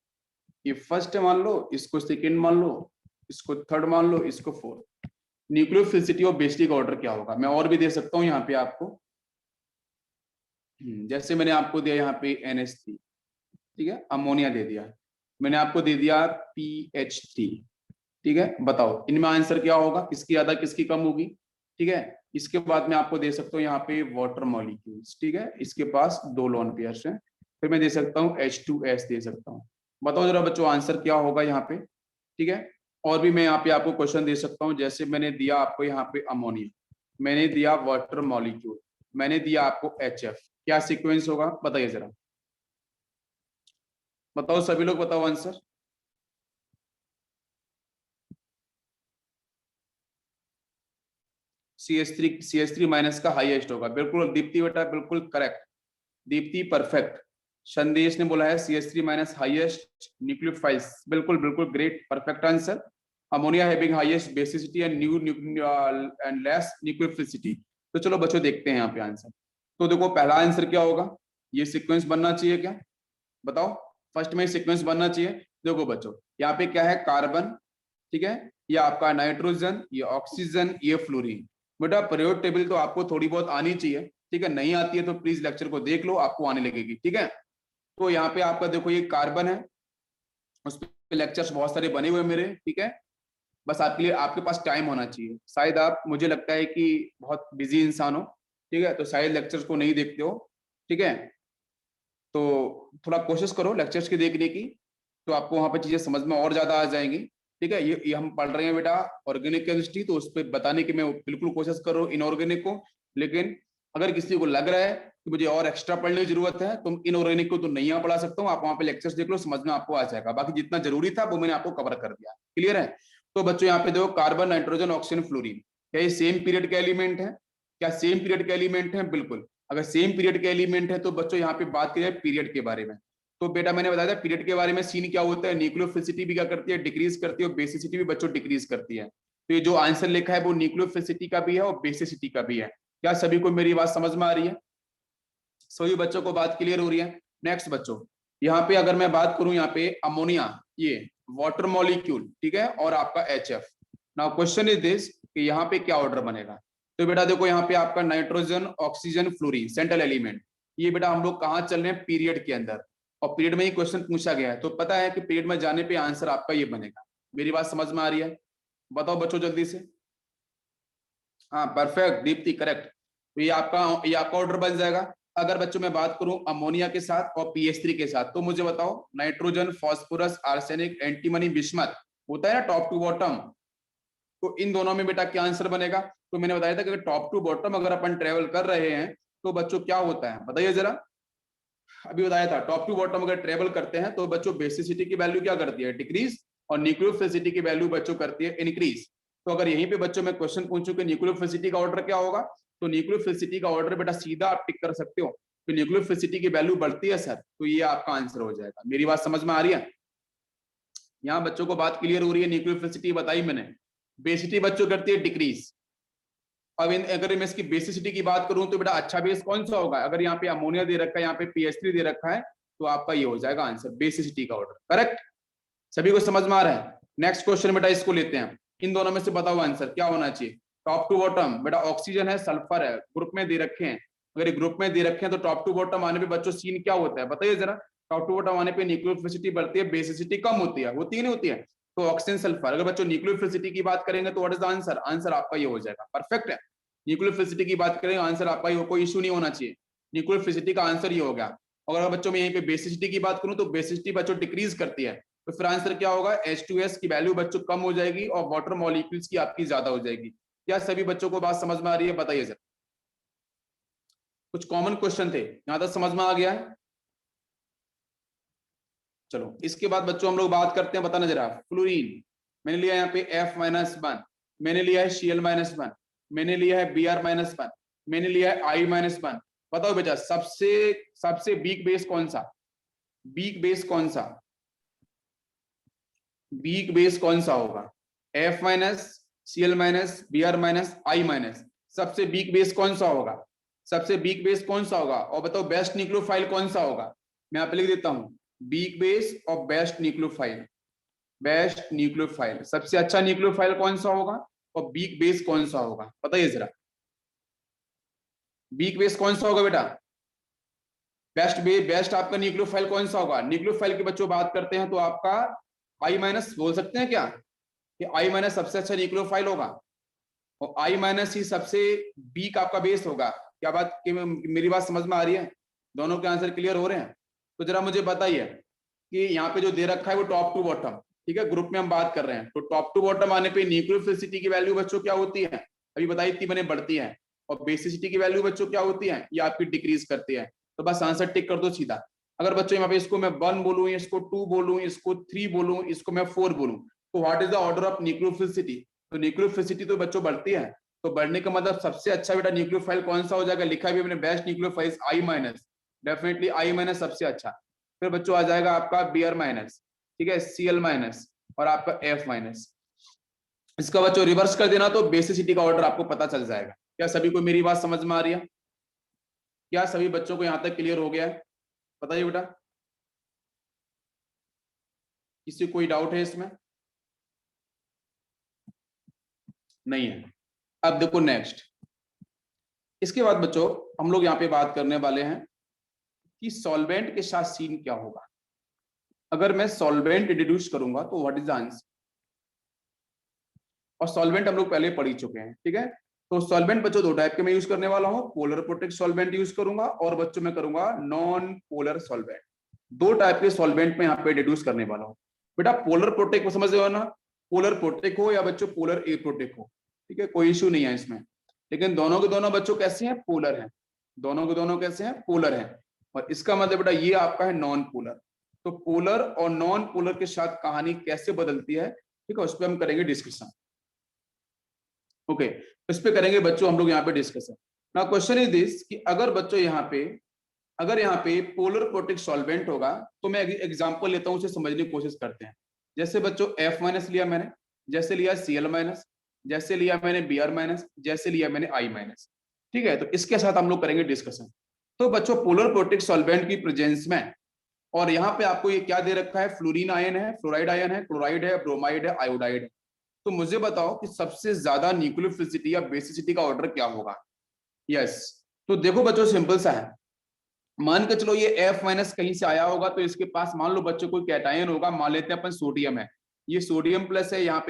ये फर्स्ट मान लो, इसको सेकंड मान लो, इसको थर्ड मान लो, इसको फोर्थ। न्यूक्लियोफिलिसिटी और बेसिसिटी का ऑर्डर क्या होगा? मैं और भी दे सकता हूँ यहाँ पे आपको। जैसे मैंने आपको दिया यहाँ पे NH3, ठीक है, अमोनिया दे दिया, मैंने आपको दे दिया PH3। ठीक है, बताओ इनमें आंसर क्या होगा, किसकी ज्यादा किसकी कम होगी? ठीक है, इसके बाद मैं आपको दे सकता हूँ यहाँ पे वाटर मॉलिक्यूल्स। ठीक है, इसके पास 2 लोन पेयर्स हैं, फिर मैं दे सकता हूँ H2S दे सकता हूँ। बताओ जरा बच्चों आंसर क्या होगा यहाँ पे? ठीक है, और भी मैं यहाँ पे आपको क्वेश्चन दे सकता हूँ, जैसे मैंने दिया आपको यहाँ पे अमोनिया, मैंने दिया वाटर मॉलिक्यूल, मैंने दिया आपको HF, क्या सीक्वेंस होगा बताइए जरा, बताओ सभी लोग बताओ आंसर। CH3 माइनस का हाईएस्ट होगा, बिल्कुल दीप्ति बेटा, बिल्कुल करेक्ट, दीप्ति परफेक्ट। संदेश ने बोला है CH3 माइनस हाईएस्ट न्यूक्लियोफाइल्स, बिल्कुल बिल्कुल great perfect answer. Ammonia having highest basicity and and less nucleophilicity. तो चलो बच्चों देखते हैं यहाँ पे आंसर। तो देखो पहला आंसर क्या होगा, ये सीक्वेंस बनना चाहिए क्या, बताओ, फर्स्ट में सीक्वेंस बनना चाहिए। देखो बच्चों यहाँ पे क्या है, कार्बन, ठीक है, ये आपका नाइट्रोजन, ये ऑक्सीजन, ये फ्लोरीन। बेटा पीरियोडिक टेबल तो आपको थोड़ी बहुत आनी चाहिए, ठीक है, नहीं आती है तो प्लीज लेक्चर को देख लो, आपको आने लगेगी। ठीक है, तो यहाँ पे आपका देखो ये कार्बन है, उस पे लेक्चर्स बहुत सारे बने हुए मेरे, ठीक है, बस आपके लिए आपके पास टाइम होना चाहिए। शायद आप, मुझे लगता है कि बहुत बिजी इंसान हो, ठीक है, तो शायद लेक्चर्स को नहीं देखते हो। ठीक है, तो थोड़ा कोशिश करो लेक्चर्स की देखने की, तो आपको वहां पे चीजें समझ में और ज्यादा आ जाएंगी। ठीक है, ये हम पढ़ रहे हैं बेटा ऑर्गेनिक केमिस्ट्री, तो उस पर बताने की मैं बिल्कुल कोशिश करो इनऑर्गेनिक को। लेकिन अगर किसी को लग रहा है कि मुझे और एक्स्ट्रा पढ़ने की जरूरत है, तो इनऑर्गेनिक को तो नहीं यहाँ पढ़ा सकता हूँ, आप वहां पे लेक्चर्स देख लो, समझ में आपको आ जाएगा। बाकी जितना जरूरी था वो मैंने आपको कवर कर दिया। क्लियर है? तो बच्चों यहाँ पे देखो कार्बन, नाइट्रोजन, ऑक्सीजन, फ्लोरीन, क्या ये सेम पीरियड के एलिमेंट है? क्या सेम पीरियड के एलिमेंट है? बिल्कुल। अगर सेम पीरियड के एलिमेंट है तो बच्चों यहाँ पे बात की जाए पीरियड के बारे में, तो बेटा मैंने बताया था पीरियड के बारे में, सीन क्या होता है, न्यूक्लियोफिलिसिटी भी क्या करती है, डिक्रीज करती है, और बेसिसिटी भी बच्चों डिक्रीज करती है। तो ये जो आंसर लिखा है वो न्यूक्लियोफिलिसिटी का भी है और बेसिसिटी का भी है। क्या सभी को मेरी बात समझ में आ रही है? सभी बच्चों को बात क्लियर हो रही है? नेक्स्ट बच्चों, यहाँ पे अगर मैं बात करूं, यहाँ पे अमोनिया, ये वाटर मॉलिक्यूल, ठीक है, और आपका HF। Now question is this कि यहाँ पे क्या ऑर्डर बनेगा? तो बेटा देखो यहाँ पे आपका nitrogen, oxygen, fluorine central element, ये बेटा हम लोग कहाँ चल रहे हैं, पीरियड के अंदर, और पीरियड में ही क्वेश्चन पूछा गया है, तो पता है कि पीरियड में जाने पे आंसर आपका ये बनेगा। मेरी बात समझ में आ रही है? बताओ बच्चों जल्दी से। हाँ परफेक्ट दीप्ति, करेक्ट। तो ये आपका ऑर्डर बन जाएगा। अगर बच्चों मैं बात करूं अमोनिया के साथ और PH3 के साथ, तो मुझे बताओ nitrogen, phosphorus, arsenic, antimony, bismuth, होता है ना टॉप टू बॉटम, तो इन दोनों में बेटा क्या आंसर बनेगा? तो मैंने बताया था कि टॉप टू बॉटम अगर अपन ट्रेवल कर रहे हैं तो बच्चों क्या होता है बताइए जरा। अभी बताया था टॉप टू बॉटम अगर ट्रेवल करते हैं तो बच्चों बेसिसिटी की वैल्यू क्या करती है, डिक्रीज, और न्यूक्लियोफिलिसिटी की वैल्यू बच्चों करती है इंक्रीज। तो अगर यहीं पे बच्चों में क्वेश्चन पूछूं कि न्यूक्लियोफिलिसिटी का ऑर्डर क्या होगा, तो न्यूक्लियोफिलिसिटी का ऑर्डर बेटा सीधा आप टिक कर सकते हो, तो न्यूक्लियोफिलिसिटी की वैल्यू बढ़ती है सर, तो ये आपका आंसर हो जाएगा। मेरी बात समझ में आ रही है? यहाँ बच्चों को बात क्लियर हो रही है? न्यूक्लियोफिलिसिटी बताई मैंने, बेसिसिटी बच्चों करती है डिक्रीज। अब अगर मैं इसकी बेसिसिटी की बात करूं तो बेटा अच्छा बेस कौन सा होगा? अगर यहाँ पे अमोनिया दे रखा है, यहाँ पे PH3 दे रखा है, तो आपका ये हो जाएगा आंसर बेसिसिटी का ऑर्डर। करेक्ट? सभी को समझ में आ रहा है? नेक्स्ट क्वेश्चन बेटा इसको लेते हैं, इन दोनों में से बताओ आंसर क्या होना चाहिए। टॉप टू बॉटम बेटा ऑक्सीजन है, सल्फर है, ग्रुप में दे रखे हैं, अगर ये ग्रुप में दे रखे हैं तो टॉप टू बॉटम आने पे बच्चों सीन क्या होता है बताइए जरा। टॉप टू बॉटम आने पे न्यूक्लियोफिलिसिटी बढ़ती है, बेसिसिटी कम होती है, होती है नहीं होती है? तो ऑक्सीजन सल्फर, अगर बच्चों न्यूक्लियोफिलिसिटी की बात करेंगे तो what is the answer? Answer आपका ये हो जाएगा, परफेक्ट है। न्यूक्लियोफिलिसिटी की बात करें आंसर आपका ये, कोई इशू नहीं होना चाहिए, न्यूक्लियोफिलिसिटी का आंसर ये हो गया। अगर बच्चों में यहीं पे बेसिसिटी की बात करूं तो बेसिसिटी बच्चों डिक्रीज करती है, तो फिर आंसर क्या होगा, H2S की वैल्यू बच्चों कम हो जाएगी और वाटर मॉलिक्यूल्स की आपकी ज्यादा हो जाएगी। क्या सभी बच्चों को बात समझ में आ रही है, बताइए सर। कुछ कॉमन क्वेश्चन थे, यहां तक समझ में आ गया है। चलो इसके बाद बच्चों हम लोग बात करते हैं, बताना जरा, फ्लोरीन मैंने लिया यहाँ पे F-1, मैंने लिया है Cl-1, मैंने लिया है Br-1, मैंने लिया है I-1। बताओ बेटा सबसे सबसे वीक बेस कौन सा, वीक बेस कौन सा, वीक बेस कौन सा होगा, F-, Cl-, Br-, I-। सबसे वीक बेस कौन सा होगा, सबसे वीक बेस कौन सा होगा, और बताओ बेस्ट न्यूक्लियोफाइल कौन सा होगा। मैं यहाँ पे लिख देता हूं, वीक बेस और बेस्ट न्यूक्लियोफाइल। बेस्ट न्यूक्लियोफाइल, सबसे अच्छा न्यूक्लियोफाइल कौन सा होगा और वीक बेस कौन सा होगा, बताइए जरा। वीक बेस कौन सा होगा बेटा, बेस्ट आपका न्यूक्लियोफाइल कौन सा होगा। न्यूक्लियोफाइल की बच्चों बात करते हैं तो आपका I- बोल सकते हैं क्या, कि I- सबसे अच्छा न्यूक्लियोफाइल होगा और I- ही सबसे वीक आपका बेस होगा। क्या बात कि मेरी बात समझ में आ रही है, दोनों के आंसर क्लियर हो रहे हैं। तो जरा मुझे बताइए कि यहाँ पे जो दे रखा है वो टॉप टू बॉटम, ठीक है, ग्रुप में हम बात कर रहे हैं, तो टॉप टू बॉटम आने पे न्यूक्लियोफिलिसिटी की वैल्यू बच्चों क्या होती है, अभी बताइए, इतनी बने बढ़ती है, और बेसिसिटी की वैल्यू बच्चों क्या होती है, ये आपकी डिक्रीज करती है। तो बस आंसर टिक कर दो सीधा। अगर बच्चों यहाँ पे इसको मैं 1 बोलूं, इसको 2 बोलूं, इसको 3 बोलूं, इसको मैं 4 बोलूं, तो what is the order of nucleophilicity, तो न्यूक्लियोफिलिसिटी तो बच्चों बढ़ती है, तो बढ़ने का मतलब सबसे अच्छा बेटा न्यूक्लियोफाइल कौन सा हो जाएगा, लिखा भी मैंने best nucleophile I-, definitely I- सबसे अच्छा। फिर बच्चों आ जाएगा आपका Br-, ठीक है, Cl- और आपका F-। इसका बच्चों रिवर्स कर देना तो बेसिसिटी का ऑर्डर आपको पता चल जाएगा। क्या सभी को मेरी बात समझ में आ रही है, क्या सभी बच्चों को यहां तक क्लियर हो गया है, बताइए बेटा, किसी कोई डाउट है इसमें, नहीं है। अब देखो नेक्स्ट, इसके बाद बच्चों हम लोग यहाँ पे बात करने वाले हैं कि सॉल्वेंट के साथ सीन क्या होगा। अगर मैं सॉल्वेंट इंट्रोड्यूस करूंगा तो व्हाट इज द आंसर, और सॉल्वेंट हम लोग पहले पढ़ ही चुके हैं, ठीक है। तो सॉल्वेंट बच्चों दो टाइप के मैं यूज करने वाला हूं, पोलर प्रोटेक्ट सॉल्वेंट यूज करूंगा और बच्चों में करूंगा नॉन पोलर सॉल्वेंट। दो टाइप के सॉल्वेंट में यहाँ पे इंट्रोड्यूस करने वाला हूं। बेटा पोलर प्रोटेक्ट को समझ रहे हो ना, पोलर प्रोटेक्ट हो या बच्चों पोलर ए प्रोटेक्ट हो, ठीक है, कोई इश्यू नहीं है इसमें, लेकिन दोनों के दोनों बच्चों कैसे हैं, पोलर हैं, दोनों के दोनों कैसे हैं, पोलर हैं। और इसका मतलब बेटा ये आपका है नॉन पोलर। तो पोलर और नॉन पोलर के साथ कहानी कैसे बदलती है, ठीक है, उस पर हम करेंगे डिस्कशन। ओके, इस पे करेंगे बच्चों हम लोग यहाँ पे discussion. Now question is this कि अगर बच्चों यहाँ पे, अगर यहाँ पे पोलर प्रोटेक्ट सॉल्वेंट होगा, तो मैं एग्जांपल लेता हूँ, उसे समझने की कोशिश करते हैं। जैसे बच्चों F- लिया मैंने, जैसे लिया Cl-, जैसे लिया मैंने Br-, जैसे लिया मैंने I-। ठीक है, तो इसके साथ हम लोग करेंगे डिस्कशन। तो बच्चों पोलर प्रोटेक्ट सॉल्वेंट की प्रेजेंस में, और यहाँ पे आपको ये क्या दे रखा है, फ्लोरीन आयन है, फ्लोराइड आयन है, क्लोराइड है, ब्रोमाइड है, आयोडाइड है। तो मुझे बताओ कि सबसे ज्यादा न्यूक्लियोफिलिसिटी या बेसिसिटी का ऑर्डर क्या होगा। यस, तो देखो बच्चों सिंपल सा है, मान के चलो ये F- कहीं से आया होगा, तो इसके पास मान लो बच्चों कोई कैटायन होगा, मान लेते हैं अपन सोडियम है, ये सोडियम प्लस है, यहाँ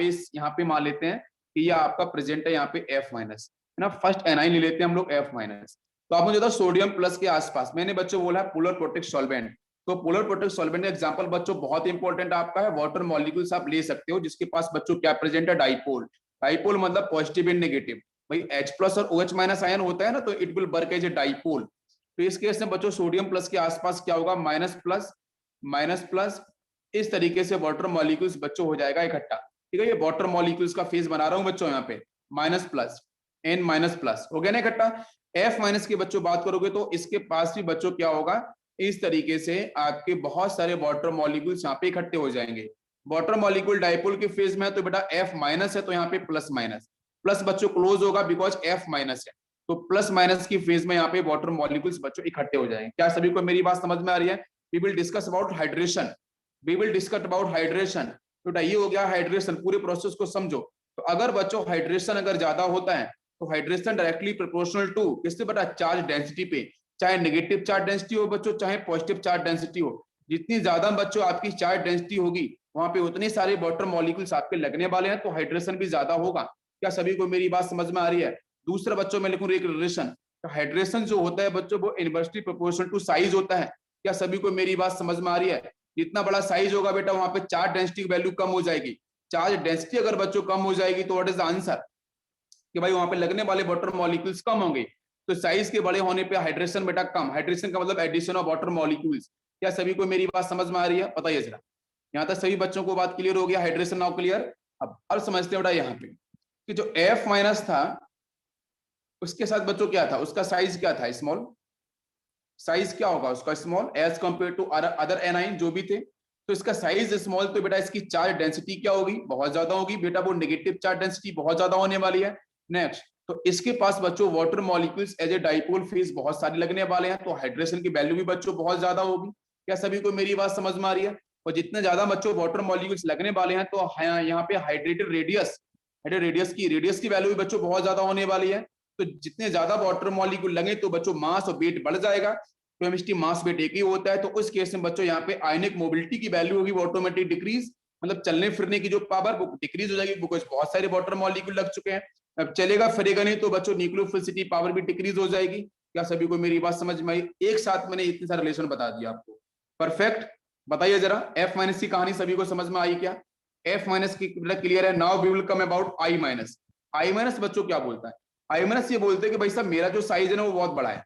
पे मान लेते हैं कि ये आपका प्रेजेंट है यहाँ पे F-, है ना, फर्स्ट एनाइन ले लेते हैं हम लोग F-। तो आप मुझे बताओ सोडियम प्लस के आसपास, मैंने बच्चों बोला है पोलर प्रोटेक्ट सॉल्वेंट, तो पोलर प्रोटेक्ट सॉल्वेंट एग्जांपल बच्चों बहुत इंपॉर्टेंट आपका है, वाटर मॉलिक्यूल्स आप ले सकते हो जिसके पास बच्चों क्या प्रेजेंट है, डाइपोल। डाइपोल मतलब पॉजिटिव एंड नेगेटिव, भाई H+ और OH- आयन होता है ना, तो it will work as a dipole. तो इस केस में बच्चों सोडियम प्लस के आसपास क्या होगा, माइनस प्लस, माइनस प्लस, इस तरीके से वाटर मॉलिक्यूल्स बच्चों हो जाएगा इकट्ठा, ठीक है। ये वाटर मॉलिक्यूल्स का फेज बना रहा हूं बच्चों, यहाँ पे माइनस प्लस, N- हो गया ना इकट्ठा। F- की बच्चों बात करोगे तो इसके पास भी बच्चों क्या होगा, इस तरीके से आपके बहुत सारे वाटर मॉलिक्यूल्स यहाँ पे इकट्ठे हो जाएंगे। वाटर मॉलिक्यूल डाइपोल के फेज में है तो बेटा F- है, तो यहाँ पे प्लस माइनस, प्लस बच्चों क्लोज होगा बिकॉज F- है, तो प्लस माइनस की फेज में यहाँ पे वाटर मॉलिक्यूल्स बच्चों इकट्ठे हो जाएंगे। क्या सभी को मेरी बात समझ में आ रही है। We will discuss about hydration, we will discuss about hydration. तो ये हो गया हाइड्रेशन, पूरे प्रोसेस को समझो। तो अगर बच्चों हाइड्रेशन अगर ज्यादा होता है तो हाइड्रेशन डायरेक्टली प्रोपोर्शनल टू किससे बेटा, चार्ज डेंसिटी पे, चाहे नेगेटिव चार्ज डेंसिटी हो बच्चों, चाहे पॉजिटिव चार्ज डेंसिटी हो। जितनी ज्यादा बच्चों आपकी चार्ज डेंसिटी होगी वहां पे उतने सारे वाटर मॉलिक्यूल्स आपके लगने वाले हैं, तो हाइड्रेशन भी ज्यादा होगा। क्या सभी को मेरी बात समझ में आ रही है। दूसरा बच्चों में लिखूं एक रिलेशन, हाइड्रेशन जो होता है बच्चों वो इनवर्सली प्रोपोर्शनल टू साइज होता है। क्या सभी को मेरी बात समझ में आ रही है? जितना बड़ा साइज होगा बेटा वहां पे चार्ज डेंसिटी की वैल्यू कम हो जाएगी। चार्ज डेंसिटी अगर बच्चों कम हो जाएगी तो व्हाट इज द आंसर कि भाई वहां पे लगने वाले वाटर मॉलिक्यूल्स कम होंगे। तो साइज के बड़े होने पे हाइड्रेशन बेटा कम। हाइड्रेशन का मतलब एडिशन ऑफ वाटर मॉलिक्यूल्स। क्या सभी को मेरी बात समझ में आ रही है? बताइए जरा। यहाँ तक सभी बच्चों को बात क्लियर हो गया? Hydration now clear. अब समझते हैं बेटा यहाँ पे कि जो F माइनस था उसके साथ बच्चों क्या था, उसका साइज क्या था? स्मॉल। साइज क्या होगा उसका? Small as compare to other anion जो भी थे। तो इसका साइज स्मॉल तो बेटा इसकी चार्ज डेंसिटी क्या होगी? बहुत ज्यादा होगी बेटा, वो नेगेटिव चार्ज डेंसिटी बहुत ज्यादा होने वाली है। नेक्स्ट, तो इसके पास बच्चों water molecules as a dipole phase बहुत सारे लगने वाले हैं, तो हाइड्रेशन की वैल्यू भी बच्चों बहुत ज्यादा होगी। क्या सभी को मेरी बात समझ में आ रही है? और जितने ज्यादा बच्चों वाटर मॉलिक्यूल्स लगने वाले हैं तो यहाँ पे हाइड्रेटेड रेडियस की वैल्यू भी बच्चों बहुत ज्यादा होने वाली है। तो जितने ज्यादा वाटर मॉलिक्यूल लगे तो बच्चों मास और वेट बढ़ जाएगा। केमिस्ट्री मास वेट एक ही होता है, तो उस केस में बच्चों यहाँ पे आयनिक मोबिलिटी की वैल्यू होगी ऑटोमेटिक डिक्रीज, मतलब चलने फिरने की जो पावर वो डिक्रीज हो जाएगी, बिकॉज बहुत सारे वाटर मॉलिक्यूल लग चुके हैं। अब चलेगा फिरेगा नहीं तो बच्चों न्यूक्लियोफिलिसिटी पावर भी डिक्रीज हो जाएगी। क्या सभी को मेरी बात समझ में आई? एक साथ मैंने इतने सारे रिलेशन बता दिया आपको। परफेक्ट। बताइए जरा F माइनस की कहानी सभी को समझ में आई क्या? F माइनस की क्लियर है? Now we will come about I minus. I minus बच्चों क्या बोलता है? I माइनस ये बोलते हैं कि भाई साहब मेरा जो साइज है ना वो बहुत बड़ा है,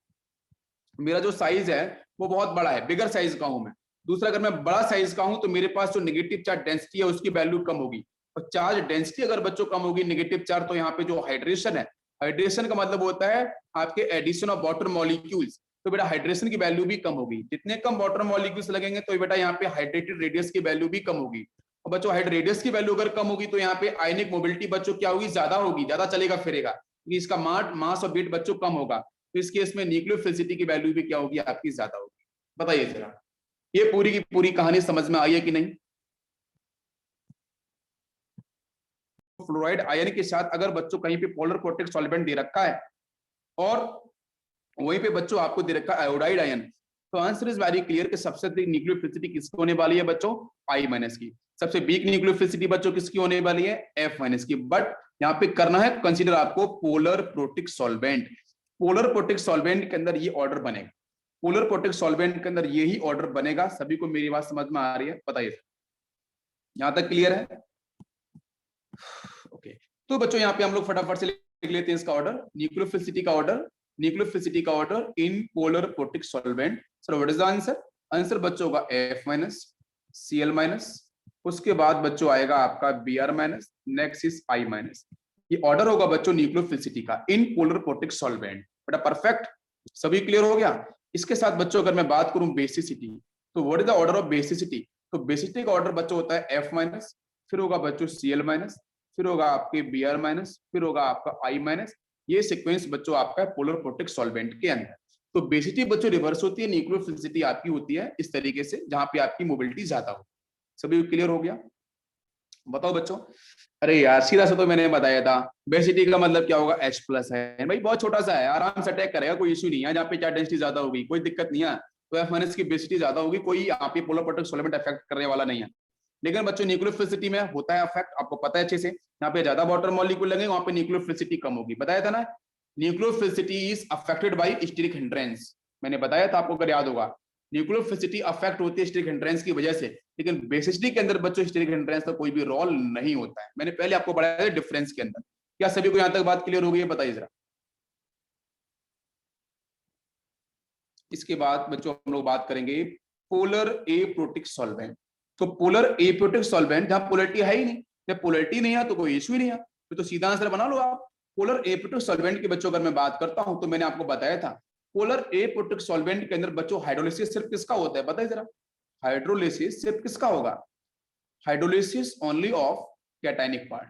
मेरा जो साइज है वो बहुत बड़ा है, बिगर साइज का हूं मैं। दूसरा, अगर मैं बड़ा साइज का हूं तो मेरे पास जो नेगेटिव चार्ज डेंसिटी है उसकी वैल्यू कम होगी। और चार्ज डेंसिटी अगर बच्चों कम होगी, नेगेटिव चार्ज, तो यहाँ पे जो हाइड्रेशन है, हाइड्रेशन का मतलब होता है आपके एडिशन ऑफ वाटर मॉलिक्यूल्स, तो बेटा हाइड्रेशन की वैल्यू भी कम होगी। जितने कम वाटर मॉलिक्यूल्स लगेंगे तो बेटा यहाँ पे हाइड्रेटेड रेडियस की वैल्यू भी कम होगी। और बच्चों हाइड रेडियस की वैल्यू अगर कम होगी तो यहाँ पे आयनिक मोबिलिटी बच्चों क्या होगी? ज्यादा होगी, ज्यादा चलेगा फिरेगा, इसका मास और वेट बच्चों कम होगा। तो इस केस में न्यूक्लियोफिलिसिटी की वैल्यू भी क्या होगी? आपकी ज्यादा होगी। बताइए जरा, ये पूरी की पूरी कहानी समझ में आई है कि नहीं? फ्लोराइड आयन के साथ अगर बच्चों कहीं पे पोलर प्रोटेक्ट सॉल्वेंट दे रखा है और वहीं पे बच्चों आपको दे रखा है आयोडाइड आयन, तो आंसर इज वेरी क्लियर कि सबसे अधिक न्यूक्लियोफिलिसिटी किसकी होने वाली है बच्चों? I माइनस की। सबसे वीक न्यूक्लियोफिलिसिटी बच्चों किसकी होने वाली है? F माइनस की। बट यहाँ पे करना है कंसीडर आपको polar protic solvent. Polar protic solvent के अंदर ये ऑर्डर बनेगा, पोलर प्रोटेक्ट सॉल्वेंट के अंदर यही ऑर्डर बनेगा। सभी को मेरी बात समझ में आ रही है? बताइए, यहां तक क्लियर है? ओके, तो बच्चों यहाँ पे हम लोग फटाफट से लिख लेते हैं इसका ऑर्डर। न्यूक्लियोफिलिसिटी का ऑर्डर, न्यूक्लियोफिलिसिटी का order in polar protic solvent. Sir what is the answer? Answer बच्चों का F माइनस, Cl माइनस, उसके बाद बच्चों आएगा आपका Br minus, next is I minus. ये ऑर्डर होगा बच्चों न्यूक्लियोफिलिसिटी का इन पोलर प्रोटेक्ट सॉल्वेंट। बेटा परफेक्ट, सभी क्लियर हो गया? इसके साथ बच्चों अगर मैं बात करूं बेसिसिटी, तो what is the order of basicity? तो बेसिसिटी का ऑर्डर बच्चों होता है F माइनस, फिर होगा बच्चों Cl माइनस, फिर होगा आपके Br माइनस, फिर होगा आपका I माइनस। ये सीक्वेंस बच्चों आपका पोलर प्रोटेक्ट सॉल्वेंट के अंदर। तो बेसिसिटी बच्चों रिवर्स होती है, न्यूक्लियोफिलिसिटी आपकी होती है इस तरीके से जहां पे आपकी मोबिलिटी ज्यादा हो। सभी क्लियर हो गया? बताओ बच्चों। अरे यार सीधा सा तो मैंने बताया था, बेसिसिटी का मतलब क्या होगा? H प्लस है भाई, बहुत छोटा सा है, आराम से अटैक करेगा, कोई इश्यू नहीं है। जहाँ पे चार्ज डेंसिटी ज्यादा होगी कोई दिक्कत नहीं है, तो F माइनस की बेसिसिटी ज्यादा होगी, कोई यहाँ पे पोलर प्रोटेक्ट सॉल्वेंट अफेक्ट करने वाला नहीं है। लेकिन बच्चों न्यूक्लियोफिलिसिटी में होता है अफेक्ट, आपको पता है अच्छे से। यहाँ पे ज्यादा वाटर मॉलिक्यूल लगे वहां पे न्यूक्लियोफिलिसिटी कम होगी, बताया था ना। Nucleophilicity is affected by steric hindrance, मैंने बताया था आपको अगर याद होगा। न्यूक्लियोफिलिसिटी अफेक्ट होती है स्टीरिक हिंड्रेंस की वजह से, लेकिन बेसिसिटी के अंदर बच्चों स्टीरिक हिंड्रेंस का कोई भी रोल नहीं होता है। मैंने पहले आपको बताया था डिफरेंस के अंदर। क्या सभी को यहां तक बात क्लियर हो गई है? बताइए जरा। इसके बाद बच्चों हम लोग बात करेंगे पोलर एप्रोटिक सॉल्वेंट। तो पोलर एप्रोटिक सॉल्वेंट जहां पोलरिटी है ही नहीं, जब पोलरिटी नहीं है तो कोई इश्यू ही नहीं है, तो सीधा आंसर बना लो आप। पोलर एप्रोटिक सॉल्वेंट के बच्चों अगर मैं बात करता हूं तो मैंने आपको बताया था पोलर एप्रोटिक सॉल्वेंट के अंदर बच्चों हाइड्रोलिसिस सिर्फ किसका होता है? बताइए जरा, हाइड्रोलिसिस सिर्फ किसका होगा? Hydrolysis only of cationic part.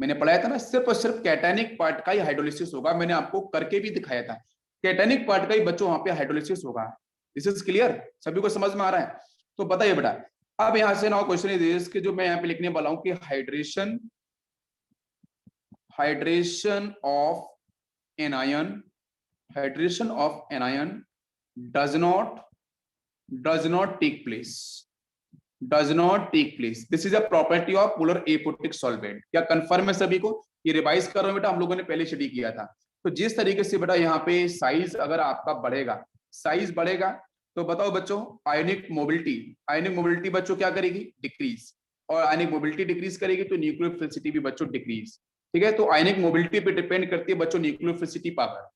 मैंने पढ़ाया था ना, सिर्फ और सिर्फ कैटायनिक पार्ट का ही हाइड्रोलिसिस होगा, मैंने आपको करके भी दिखाया था। कैटायनिक पार्ट का ही बच्चों वहां पे हाइड्रोलिसिस होगा। This is clear? सभी को समझ में आ रहा है? तो बताइए बेटा, अब यहां से नाउ क्वेश्चन इज कि जो मैं यहाँ पे लिखने वाला हूं कि hydration of anion, hydration of anion does not take place, does not take place. This is a property of polar aprotic solvent. क्या कंफर्म है सभी को? ये रिवाइज कर रहा हूं बेटा, हम लोगों ने पहले स्टडी किया था। तो जिस तरीके से बेटा यहाँ पे साइज अगर आपका बढ़ेगा, साइज बढ़ेगा तो बताओ बच्चों, आयनिक मोबिलिटी बच्चों क्या करेगी? डिक्रीज। और आयनिक मोबिलिटी डिक्रीज करेगी तो न्यूक्लियोफिलिसिटी भी बच्चों डिक्रीज। ठीक है, तो आयनिक मोबिलिटी पे डिपेंड करती है बच्चों न्यूक्लियोफिलिसिटी पावर।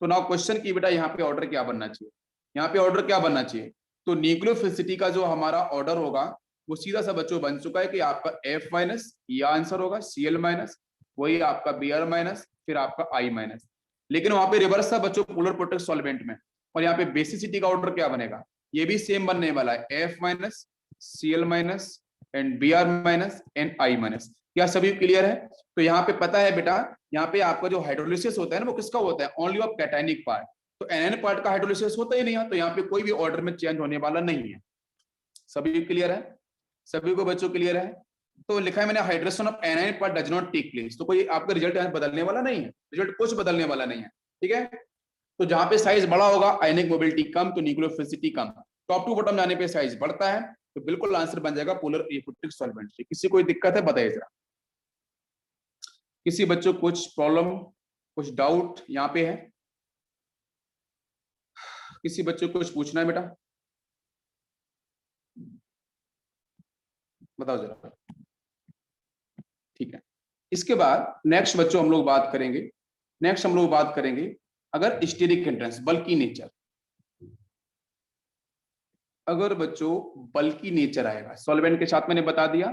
तो नाउ क्वेश्चन की बेटा यहाँ पे ऑर्डर क्या बनना चाहिए? यहाँ पे ऑर्डर क्या बनना चाहिए? तो न्यूक्लियोफिलिसिटी का जो हमारा ऑर्डर होगा वो सीधा सा बच्चों बन चुका है कि आपका F माइनस, ये आंसर होगा Cl माइनस, वही आपका Br माइनस, फिर आपका I माइनस। लेकिन वहां पे रिवर्स था बच्चों पोलर प्रोटेक्ट सॉल्वेंट में। और यहाँ पे बेसिसिटी का ऑर्डर क्या बनेगा? ये भी सेम बनने वाला है, F minus, Cl minus and Br minus and I minus. क्या सभी क्लियर है? तो यहाँ पे पता है बेटा, यहाँ पे आपका जो हाइड्रोलिसिस होता है ना वो किसका होता है? Only of cationic part. तो एनएन पार्ट का हाइड्रोलिसिस होता ही नहीं है, तो यहाँ पे कोई भी ऑर्डर में चेंज होने वाला नहीं है। सभी क्लियर है? सभी को बच्चों क्लियर है? तो लिखा है मैंने hydration of anion part does not take place, तो कोई आपका रिजल्ट यहाँ बदलने वाला नहीं है, रिजल्ट कुछ बदलने वाला नहीं है। ठीक है, तो जहां पे साइज बड़ा होगा आयनिक मोबिलिटी कम, तो न्यूक्लियोफिलिसिटी कम। टॉप टू बॉटम जाने पे साइज बढ़ता है, तो बिल्कुल आंसर बन जाएगा पोलर इलेक्ट्रिक सॉल्वेंट। किसी कोई दिक्कत है बताइए जरा, किसी बच्चों कुछ प्रॉब्लम, कुछ डाउट यहाँ पे है? किसी बच्चों को कुछ पूछना है बेटा? बताओ जरा। ठीक है, इसके बाद नेक्स्ट बच्चों हम लोग बात करेंगे, नेक्स्ट हम लोग बात करेंगे अगर स्टेरिक हिंड्रेंस, बल्कि नेचर। अगर बच्चों बल्कि नेचर आएगा सॉल्वेंट के साथ, मैंने बता दिया।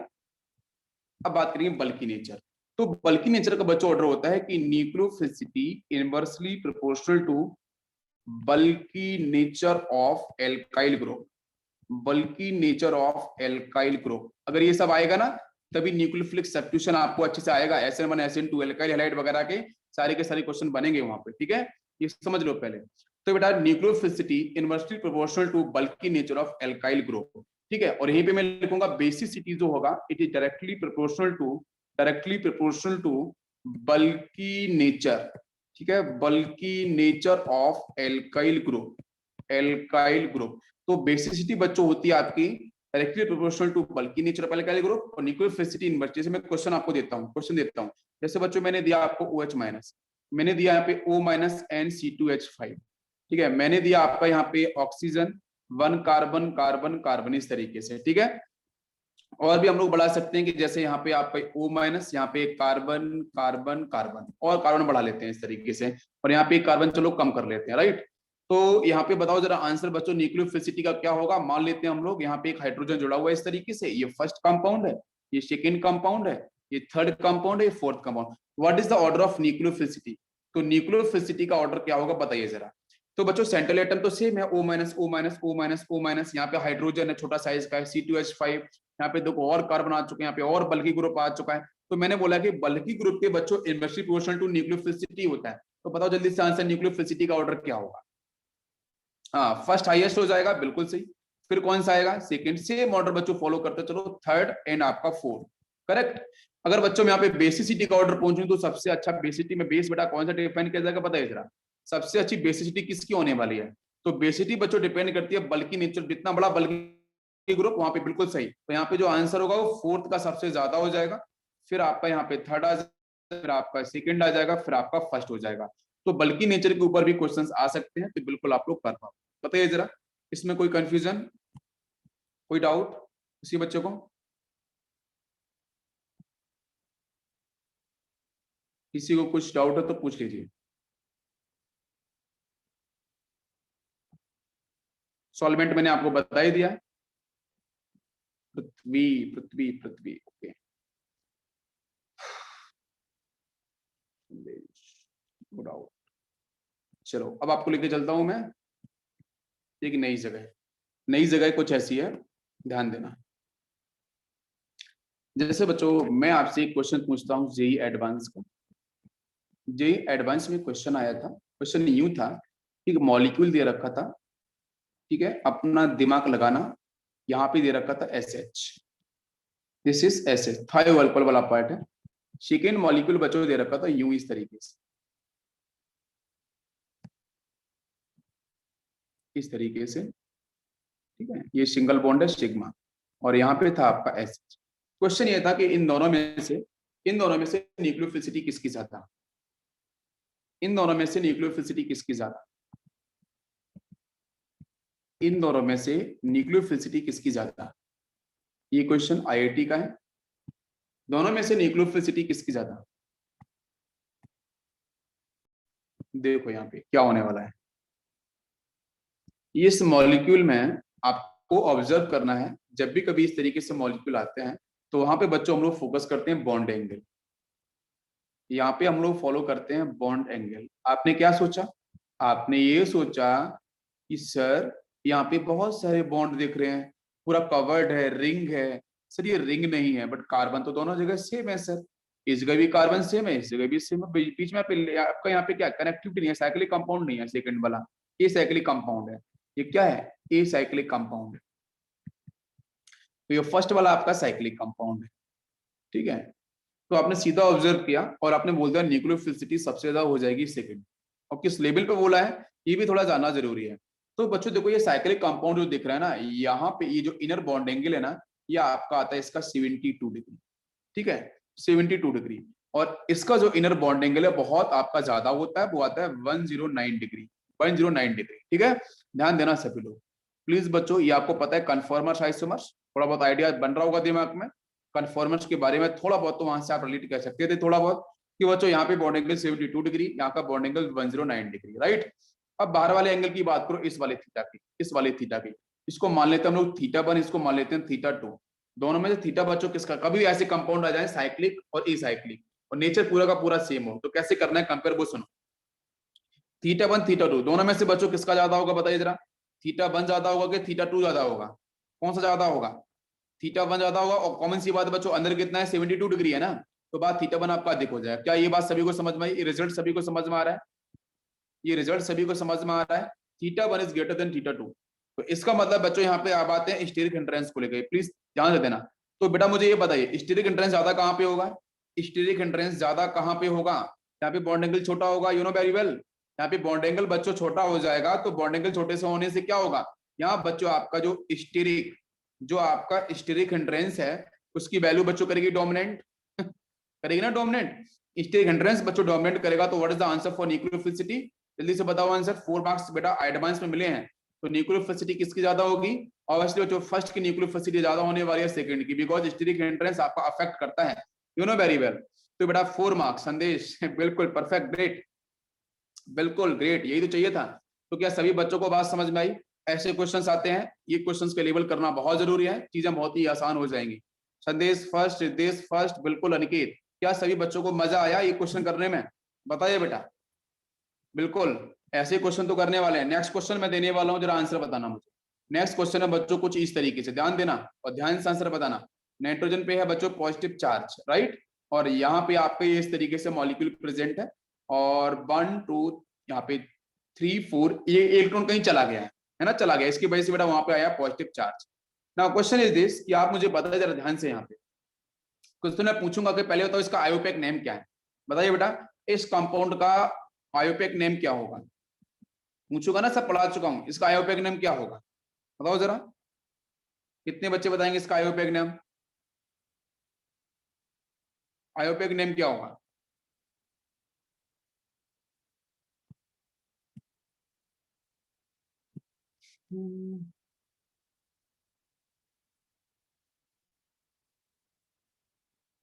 अब बात करेंगे बल्कि नेचर। तो बल्कि नेचर का बच्चों ऑर्डर होता है कि nucleophilicity inversely proportional to bulky nature of alkyl group, बल्कि नेचर ऑफ एल्काइल ग्रुप। अगर ये सब आएगा ना तभी न्यूक्लियोफिलिक सब्स्टिट्यूशन आपको अच्छे से आएगा, SN1 SN2 एल्काइल हैलाइड वगैरह के सारे क्वेश्चन बनेंगे वहां पे। ठीक है, ये समझ लो पहले। तो बेटा nucleophilicity inversely proportional to bulky nature of alkyl group. ठीक है, और यहीं पे मैं लिखूंगा बेसिसिटी जो होगा it is directly proportional to bulky nature. ठीक है, bulky nature of alkyl group, alkyl group. तो बेसिसिटी बच्चों होती है आपकी directly proportional to bulky nature of alkyl group, और न्यूक्लियोफिलिसिटी इनवर्स। जैसे मैं क्वेश्चन आपको देता हूँ, क्वेश्चन देता हूँ, जैसे बच्चों मैंने दिया आपको OH माइनस, मैंने दिया यहाँ पे O माइनस NC2H5। ठीक है, मैंने दिया आपका यहाँ पे ऑक्सीजन 1 कार्बन कार्बन कार्बन, इस तरीके से। ठीक है, और भी हम लोग बढ़ा सकते हैं कि जैसे यहाँ पे आपका O माइनस, यहाँ पे कार्बन कार्बन कार्बन, और कार्बन बढ़ा लेते हैं इस तरीके से, और यहाँ पे कार्बन चलो कम कर लेते हैं, राइट। तो यहाँ पे बताओ जरा आंसर बच्चों न्यूक्लियोफिलिसिटी का क्या होगा? मान लेते हैं हम लोग यहाँ पे एक हाइड्रोजन जुड़ा हुआ है इस तरीके से, ये फर्स्ट कंपाउंड है, ये सेकेंड कंपाउंड है, ये थर्ड कंपाउंड है, ये fourth compound. What is the order of nucleophilicity? तो न्यूक्लियोफिलिसिटी का ऑर्डर क्या होगा बताइए जरा। तो बच्चों सेंट्रल एटम तो सेम है, O minus O minus O minus O minus, यहाँ पे हाइड्रोजन है छोटा साइज का है C2H5, यहाँ पे देखो और कार्बन आ चुके हैं, यहाँ पे और बल्कि ग्रुप आ चुका है। तो मैंने बोला कि बल्कि ग्रुप के बच्चों इनवर्सली प्रोपोर्शनल टू न्यूक्लियोफिलिसिटी होता है। तो बताओ जल्दी से आंसर न्यूक्लियोफिलिसिटी का ऑर्डर क्या होगा? हाँ, फर्स्ट हाईएस्ट हो जाएगा, बिल्कुल सही। फिर कौन सा आएगा? सेकंड। सेम ऑर्डर बच्चों फॉलो करते चलो, थर्ड एंड आपका फोर्थ। करेक्ट। अगर बच्चों में यहाँ पे बेसिसिटी का ऑर्डर पहुंचू तो सबसे अच्छा बेसिसिटी में बेस बेटा कौन सा डिफाइन किया जाएगा बताइए जरा। सबसे अच्छी बेसिसिटी किसकी होने वाली है? तो बेसिसिटी बच्चों डिपेंड करती है बल्कि नेचर, जितना बड़ा बल्कि ग्रुप वहां पे बिल्कुल सही। तो यहाँ पे जो आंसर होगा वो फोर्थ का सबसे ज्यादा हो जाएगा, फिर आपका यहाँ पे थर्ड आ जाएगा, फिर आपका सेकंड आ जाएगा, फिर आपका फर्स्ट हो जाएगा। तो बल्कि नेचर के ऊपर भी क्वेश्चंस आ सकते हैं, तो बिल्कुल आप लोग कर पाओ। बताइए जरा, इसमें कोई कंफ्यूजन, कोई डाउट किसी बच्चे को? किसी को कुछ डाउट है तो पूछ लीजिए। सॉल्वेंट मैंने आपको बता ही दिया, पृथ्वी पृथ्वी पृथ्वी। Okay, no doubt. चलो अब आपको लेके चलता हूं मैं एक नई जगह। नई जगह कुछ ऐसी है, ध्यान देना। जैसे बच्चों मैं आपसे एक क्वेश्चन पूछता हूँ जेई एडवांस का। जेई एडवांस में क्वेश्चन आया था, क्वेश्चन यूं था कि मॉलिक्यूल दे रखा था, ठीक है, अपना दिमाग लगाना, यहाँ पे दे रखा था SH, दिस इज SH, थायो अल्कोहल वाला पार्ट है। सेकेंड मॉलिक्यूल बच्चों दे रखा था यूं इस तरीके से, इस तरीके से, ठीक है, ये सिंगल बॉन्ड है सिग्मा, और यहाँ पे था आपका SH। क्वेश्चन ये था कि इन दोनों में से न्यूक्लियोफिलिसिटी किसकी ज्यादा? इन दोनों में से न्यूक्लियोफिलिसिटी किसकी ज्यादा? इन दोनों में से न्यूक्लियोफिलिसिटी किसकी ज्यादा? ये क्वेश्चन आईआईटी का है। दोनों में से न्यूक्लियोफिलिसिटी किसकी ज्यादा? देखो यहाँ पे क्या होने वाला है, इस मॉलिक्यूल में आपको ऑब्जर्व करना है, जब भी कभी इस तरीके से मॉलिक्यूल आते हैं तो वहां पे बच्चों हम लोग फोकस करते हैं बॉन्ड एंगल। यहाँ पे हम लोग फॉलो करते हैं बॉन्ड एंगल। आपने क्या सोचा? आपने ये सोचा कि सर यहाँ पे बहुत सारे बॉन्ड दिख रहे हैं, पूरा कवर्ड है, रिंग है। सर ये रिंग नहीं है, बट कार्बन तो दोनों जगह सेम है सर। इस जगह भी कार्बन सेम है, इस जगह भी सेम है, बीच में आपका यहाँ पे क्या कनेक्टिविटी नहीं है, साइक्लिक कंपाउंड नहीं है। सेकंड वाला ए साइक्लिक कंपाउंड है। ये क्या है? ए साइक्लिक कंपाउंड है। तो ये फर्स्ट वाला आपका साइक्लिक कंपाउंड है, ठीक है। तो आपने सीधा ऑब्जर्व किया और आपने बोल दिया न्यूक्लियोफिलिसिटी सबसे ज्यादा हो जाएगी सेकंड। और किस लेवल पे बोला है ये भी थोड़ा जानना जरूरी है। तो बच्चों देखो, ये साइक्लिक कंपाउंड जो दिख रहा है ना, यहाँ पे ये जो इनर बॉन्ड एंगल है ना, ये आपका आता है इसका 72 डिग्री, ठीक है, 72 डिग्री। और इसका जो इनर बॉन्ड एंगल है बहुत आपका ज्यादा होता है, वो आता है 109 डिग्री, 109 डिग्री, ठीक है। ध्यान देना सभी लोग प्लीज बच्चों, ये आपको पता है कन्फॉर्मर्स आइसोमर्स, थोड़ा बहुत आइडिया बन रहा होगा दिमाग में। कन्फॉर्मर्स के बारे में थोड़ा बहुत तो वहां से आप रिलेट कर सकते थे थोड़ा बहुत, कि बच्चों यहाँ पे बॉन्ड एंगल 72 डिग्री, यहाँ का बॉन्ड एंगल 109 डिग्री, राइट। अब बाहर वाले एंगल की बात करो, इस वाले थीटा की, इस वाले थीटा की, इसको मान लेते हैं हम लोग थीटा 1, इसको मान लेते हैं थीटा 2। दोनों में से थीटा बच्चों किसका? कभी ऐसे कंपाउंड आ जाए साइक्लिक और ई साइक्लिक और नेचर पूरा का पूरा सेम हो, तो कैसे करना है कंपेयर, वो सुनो। थीटा 1 थीटा 2 दोनों में से बच्चों किसका ज्यादा होगा बताइए जरा। थीटा 1 ज्यादा होगा कि थीटा 2 ज्यादा होगा? कौन सा ज्यादा होगा? थीटा 1 ज्यादा होगा। और कॉमन सी बात है बच्चों, अंदर कितना है? 72 डिग्री है ना, तो बात थीटा 1 आपका अधिक हो जाएगा। क्या ये बात सभी को समझ में आई? ये रिजल्ट सभी को समझ में आ रहा है? ये रिजल्ट सभी को समझ में आ रहा है? Theta 1 is greater than theta 2। तो इसका मतलब बच्चों यहाँ पे आप आते हैं स्टेरिक हिंड्रेंस को लेकर, प्लीज ध्यान दे देना। तो बेटा मुझे ये बताइए, स्टेरिक हिंड्रेंस ज्यादा कहाँ पे होगा? स्टेरिक हिंड्रेंस ज्यादा कहाँ पे होगा? यहाँ पे बॉन्ड एंगल छोटा होगा, यू नो वेरी वेल। यहाँ पे बॉन्ड एंगल बच्चों छोटा हो जाएगा, तो बॉन्ड एंगल छोटे से होने से क्या होगा? यहाँ बच्चों आपका जो आपका स्टेरिक हिंड्रेंस है, उसकी वैल्यू बच्चों करेगी डोमिनेंट करेगी ना, डोमिनेंट। स्टेरिक हिंड्रेंस बच्चों डोमिनेट करेगा, तो what is the answer for nucleophilicity? जल्दी से बताओ आंसर। 4 मार्क्स बेटा एडवांस में मिले हैं, तो न्यूक्लियोफिलिसिटी किसकी ज्यादा होगी? ऑब्वियसली बच्चों फर्स्ट की न्यूक्लियोफिलिसिटी ज्यादा होने वाली है सेकंड की, बिकॉज स्टेरिक हिंड्रेंस आपका अफेक्ट करता है, यू नो वेरी वेल। तो बेटा 4 मार्क्स संदेश बिल्कुल परफेक्ट, ग्रेट, बिल्कुल ग्रेट, यही तो चाहिए था। तो क्या सभी बच्चों को बात समझ में आई? ऐसे क्वेश्चंस आते हैं, ये क्वेश्चंस के लेवल करना बहुत जरूरी है, चीजें बहुत ही आसान हो जाएंगी। संदेश फर्स्ट, रितेश फर्स्ट, बिल्कुल अनिकेत। क्या सभी बच्चों को मजा आया ये क्वेश्चन करने में? बताइए बेटा। बिल्कुल ऐसे क्वेश्चन तो करने वाले हैं। नेक्स्ट क्वेश्चन मैं देने वाला हूं, जरा आंसर बताना मुझे। नेक्स्ट क्वेश्चन है बच्चों कुछ इस तरीके से, ध्यान देना और ध्यान से आंसर बताना। नाइट्रोजन पे है बच्चों पॉजिटिव चार्ज, राइट, और यहाँ पे आपके इस तरीके से मॉलिक्यूल प्रेजेंट है, और 1 2 यहाँ पे 3 4 ये इलेक्ट्रॉन कहीं चला गया है ना, चला गया, इसकी वजह से बेटा वहां पे आया positive charge. Now question is this कि आप मुझे बताइए जरा ध्यान से, यहाँ पे क्वेश्चन मैं पूछूंगा कि पहले बताओ इसका आयोपेक नेम क्या है? बताइए बेटा, इस कंपाउंड का आयोपेक नेम क्या होगा? पूछूंगा ना, सब पढ़ा चुका हूं, इसका आयोपेक नेम क्या होगा? बताओ जरा, कितने बच्चे बताएंगे इसका आयोपेक नेम? आयोपेक नेम क्या होगा?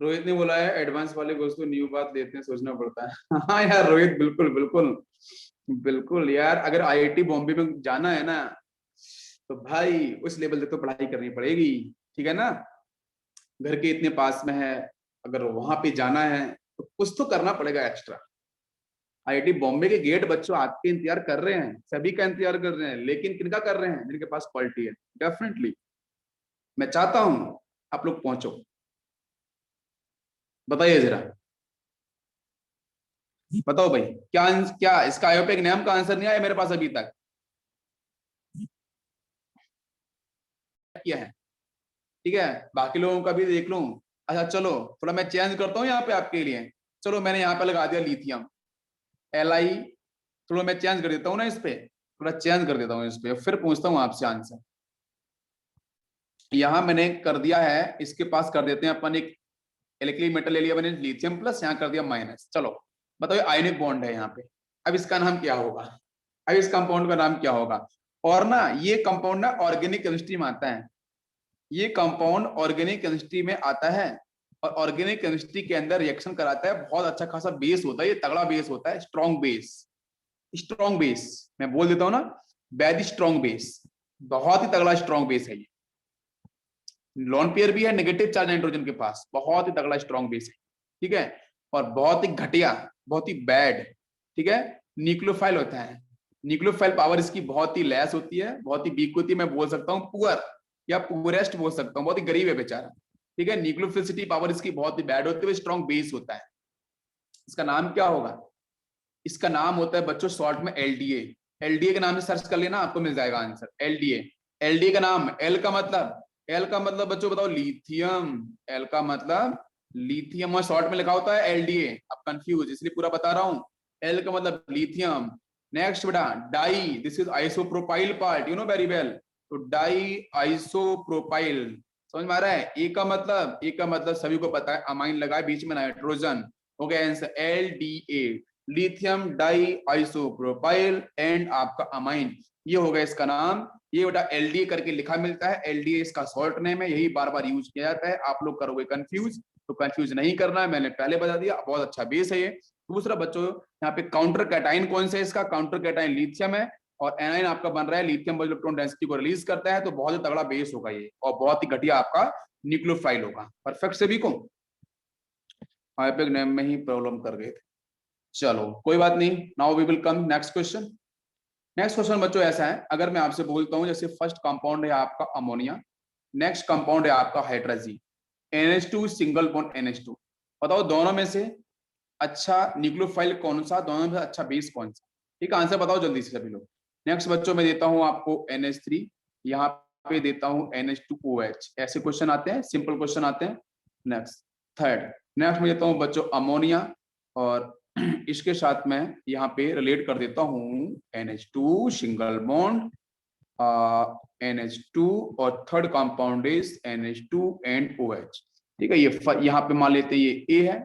रोहित ने बोला है एडवांस वाले को तो न्यू बात लेते हैं, सोचना पड़ता है हाँ यार रोहित, बिल्कुल बिल्कुल बिल्कुल यार, अगर आईआईटी बॉम्बे में जाना है ना, तो भाई उस लेवल तक तो पढ़ाई करनी पड़ेगी, ठीक है ना। घर के इतने पास में है, अगर वहां पे जाना है तो कुछ तो करना पड़ेगा एक्स्ट्रा। आईआईटी बॉम्बे के गेट बच्चों आपके इंतजार कर रहे हैं, सभी का इंतजार कर रहे हैं, लेकिन किनका कर रहे हैं? जिनके पास क्वालिटी है। डेफिनेटली मैं चाहता हूं आप लोग पहुंचो। बताइए जरा, बताओ भाई, क्या क्या इसका आयोपेक नाम का आंसर नहीं आया मेरे पास अभी तक? किया है, ठीक है, बाकी लोगों का भी देख लूं। अच्छा चलो, थोड़ा मैं चेंज करता हूँ यहाँ पे आपके लिए। चलो मैंने यहाँ पे लगा दिया लिथियम, Li। थोड़ा मैं चेंज कर देता हूँ ना इस पे, थोड़ा चेंज कर देता हूँ इस पे, फिर पूछता हूँ आपसे आंसर। यहाँ मैंने कर दिया है, इसके पास कर देते हैं अपन एक एल्किली मेटल ले लिया मैंने लिथियम प्लस, यहाँ कर दिया माइनस। चलो बताओ, आयनिक बॉन्ड है यहाँ पे, अब इसका नाम क्या होगा? अब इस कंपाउंड का नाम क्या होगा? और ना ये कंपाउंड ना ऑर्गेनिक केमिस्ट्री में आता है, ये कंपाउंड ऑर्गेनिक केमिस्ट्री में आता है, और ऑर्गेनिक केमिस्ट्री के अंदर रिएक्शन कराता है, बहुत अच्छा खासा बेस होता है, ये तगड़ा बेस होता है, स्ट्रॉन्ग बेस, स्ट्रॉन्ग बेस, मैं बोल देता हूँ ना, वेरी स्ट्रॉन्ग बेस, बहुत ही तगड़ा स्ट्रॉन्ग बेस है ये। लॉन पेयर भी है नेगेटिव चार्ज नाइट्रोजन के पास, बहुत ही तगड़ा स्ट्रॉन्ग बेस है, ठीक है, और बहुत ही घटिया, बहुत ही बैड, ठीक है, न्यूक्लियोफाइल होता है। न्यूक्लियोफाइल पावर इसकी बहुत ही लेस होती है, बहुत ही वीक होती है, मैं बोल सकता हूँ पुअर या पुअरेस्ट बोल सकता हूँ, बहुत ही गरीब है बेचारा, ठीक है। न्यूक्लियोफिलिसिटी पावर इसकी बहुत ही बैड होती है, स्ट्रॉन्ग बेस होता है। इसका नाम क्या होगा? इसका नाम होता है बच्चों शॉर्ट में एलडीए। एलडीए के नाम से सर्च कर लेना, आपको मिल जाएगा आंसर, एलडीए। एलडीए का नाम, एल का मतलब, एल का मतलब बच्चों बताओ लिथियम, एल का मतलब लिथियम, और शॉर्ट में लिखा होता है एलडीए, अब कंफ्यूज इसलिए पूरा बता रहा हूं, एल का मतलब लिथियम। नेक्स्ट बेटा di, this is isopropyl part, you know very well, तो डाई आइसोप्रोपाइल, समझ में आ रहा है? ए का मतलब, ए का मतलब सभी को पता है, अमाइन लगाए बीच में नाइट्रोजन, हो गया answer L D A, lithium di isopropyl and आपका अमाइन, ये हो गया इसका नाम। ये बेटा एलडीए करके लिखा मिलता है, एलडीए इसका शॉर्ट नेम है, यही बार बार यूज किया जाता है, आप लोग करोगे कंफ्यूज, तो कंफ्यूज नहीं करना है, मैंने पहले बता दिया, बहुत अच्छा बेस है ये। दूसरा बच्चों यहाँ पे काउंटर कैटाइन कौन सा है इसका? काउंटर कैटाइन लिथियम है, और एनाइन आपका बन रहा है लिथियम इलेक्ट्रॉन डेंसिटी को रिलीज करता है, तो बहुत ही तगड़ा बेस होगा ये, और बहुत ही घटिया आपका न्यूक्लियोफाइल होगा। परफेक्ट सभी को? आईपैक नेम में ही प्रॉब्लम कर गए थे, चलो कोई बात नहीं, now we will come next question. Next question बच्चों ऐसा है, अगर मैं आपसे बोलता हूं जैसे फर्स्ट कंपाउंड है आपका अमोनिया, नेक्स्ट कंपाउंड है आपका hydrogen, NH2 single bond NH2, बताओ दोनों में से अच्छा न्यूक्लियोफाइल कौन सा, दोनों में से अच्छा बेस कौन सा? ठीक है, आंसर बताओ जल्दी से सभी लोग। नेक्स्ट बच्चों में देता हूं आपको NH3, यहाँ पे देता हूं NH2OH, ऐसे क्वेश्चन आते हैं, सिंपल क्वेश्चन आते हैं। नेक्स्ट थर्ड, नेक्स्ट में देता हूं बच्चों अमोनिया, और इसके साथ में यहाँ पे रिलेट कर देता हूँ NH2 सिंगल बॉन्ड NH2, और third compound is NH2 and OH, ठीक है। ये यहाँ पे मान लेते हैं ये A है,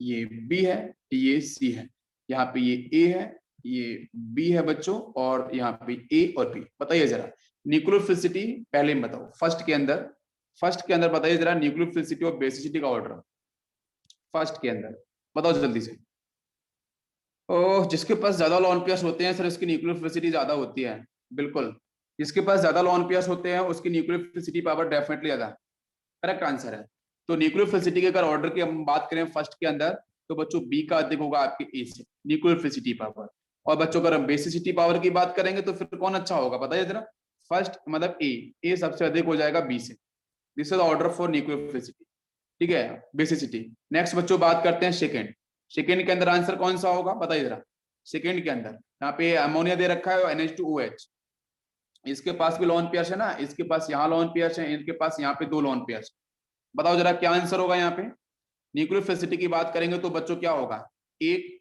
ये B है, ये C है, यहाँ पे ये A है, ये B है बच्चों, और यहाँ पे A और B। बताइए जरा न्यूक्लियोफिलिसिटी, पहले ही बताओ फर्स्ट के अंदर, फर्स्ट के अंदर बताइए जरा न्यूक्लियोफिलिसिटी और बेसिसिटी का ऑर्डर, फर्स्ट के अंदर बताओ जल्दी से। ओह, जिसके पास ज्यादा लॉन पेयर्स होते हैं सर उसकी न्यूक्लियोफिलिसिटी ज्यादा होती है, बिल्कुल, जिसके पास ज्यादा लॉन पेयर्स होते हैं उसकी न्यूक्लियोफिलिसिटी पावर डेफिनेटली ज्यादा, करेक्ट आंसर है। तो न्यूक्लियोफिलिसिटी के अगर ऑर्डर की हम बात करें फर्स्ट के अंदर, तो बच्चों बी का अधिक होगा आपके ए से, न्यूक्लियोफिलिसिटी पावर। और बच्चों अगर हम बेसिसिटी पावर की बात करेंगे तो फिर कौन अच्छा होगा बताइए जरा? फर्स्ट मतलब ए सबसे अधिक हो जाएगा बी से, this is order for nucleophilicity, ठीक है, बेसिसिटी। नेक्स्ट बच्चों बात करते हैं सेकेंड, सेकेंड के अंदर आंसर कौन सा होगा बताइए जरा? सेकेंड के अंदर यहाँ पे अमोनिया दे रखा है NH2OH, इसके पास भी लॉन पेयर्स है ना, इसके पास यहाँ लॉन पेयर्स है, इनके पास यहाँ पे दो लॉन पेयर्स, बताओ जरा क्या आंसर होगा यहाँ पे? न्यूक्लियोफिलिसिटी की बात करेंगे तो बच्चों क्या होगा? एक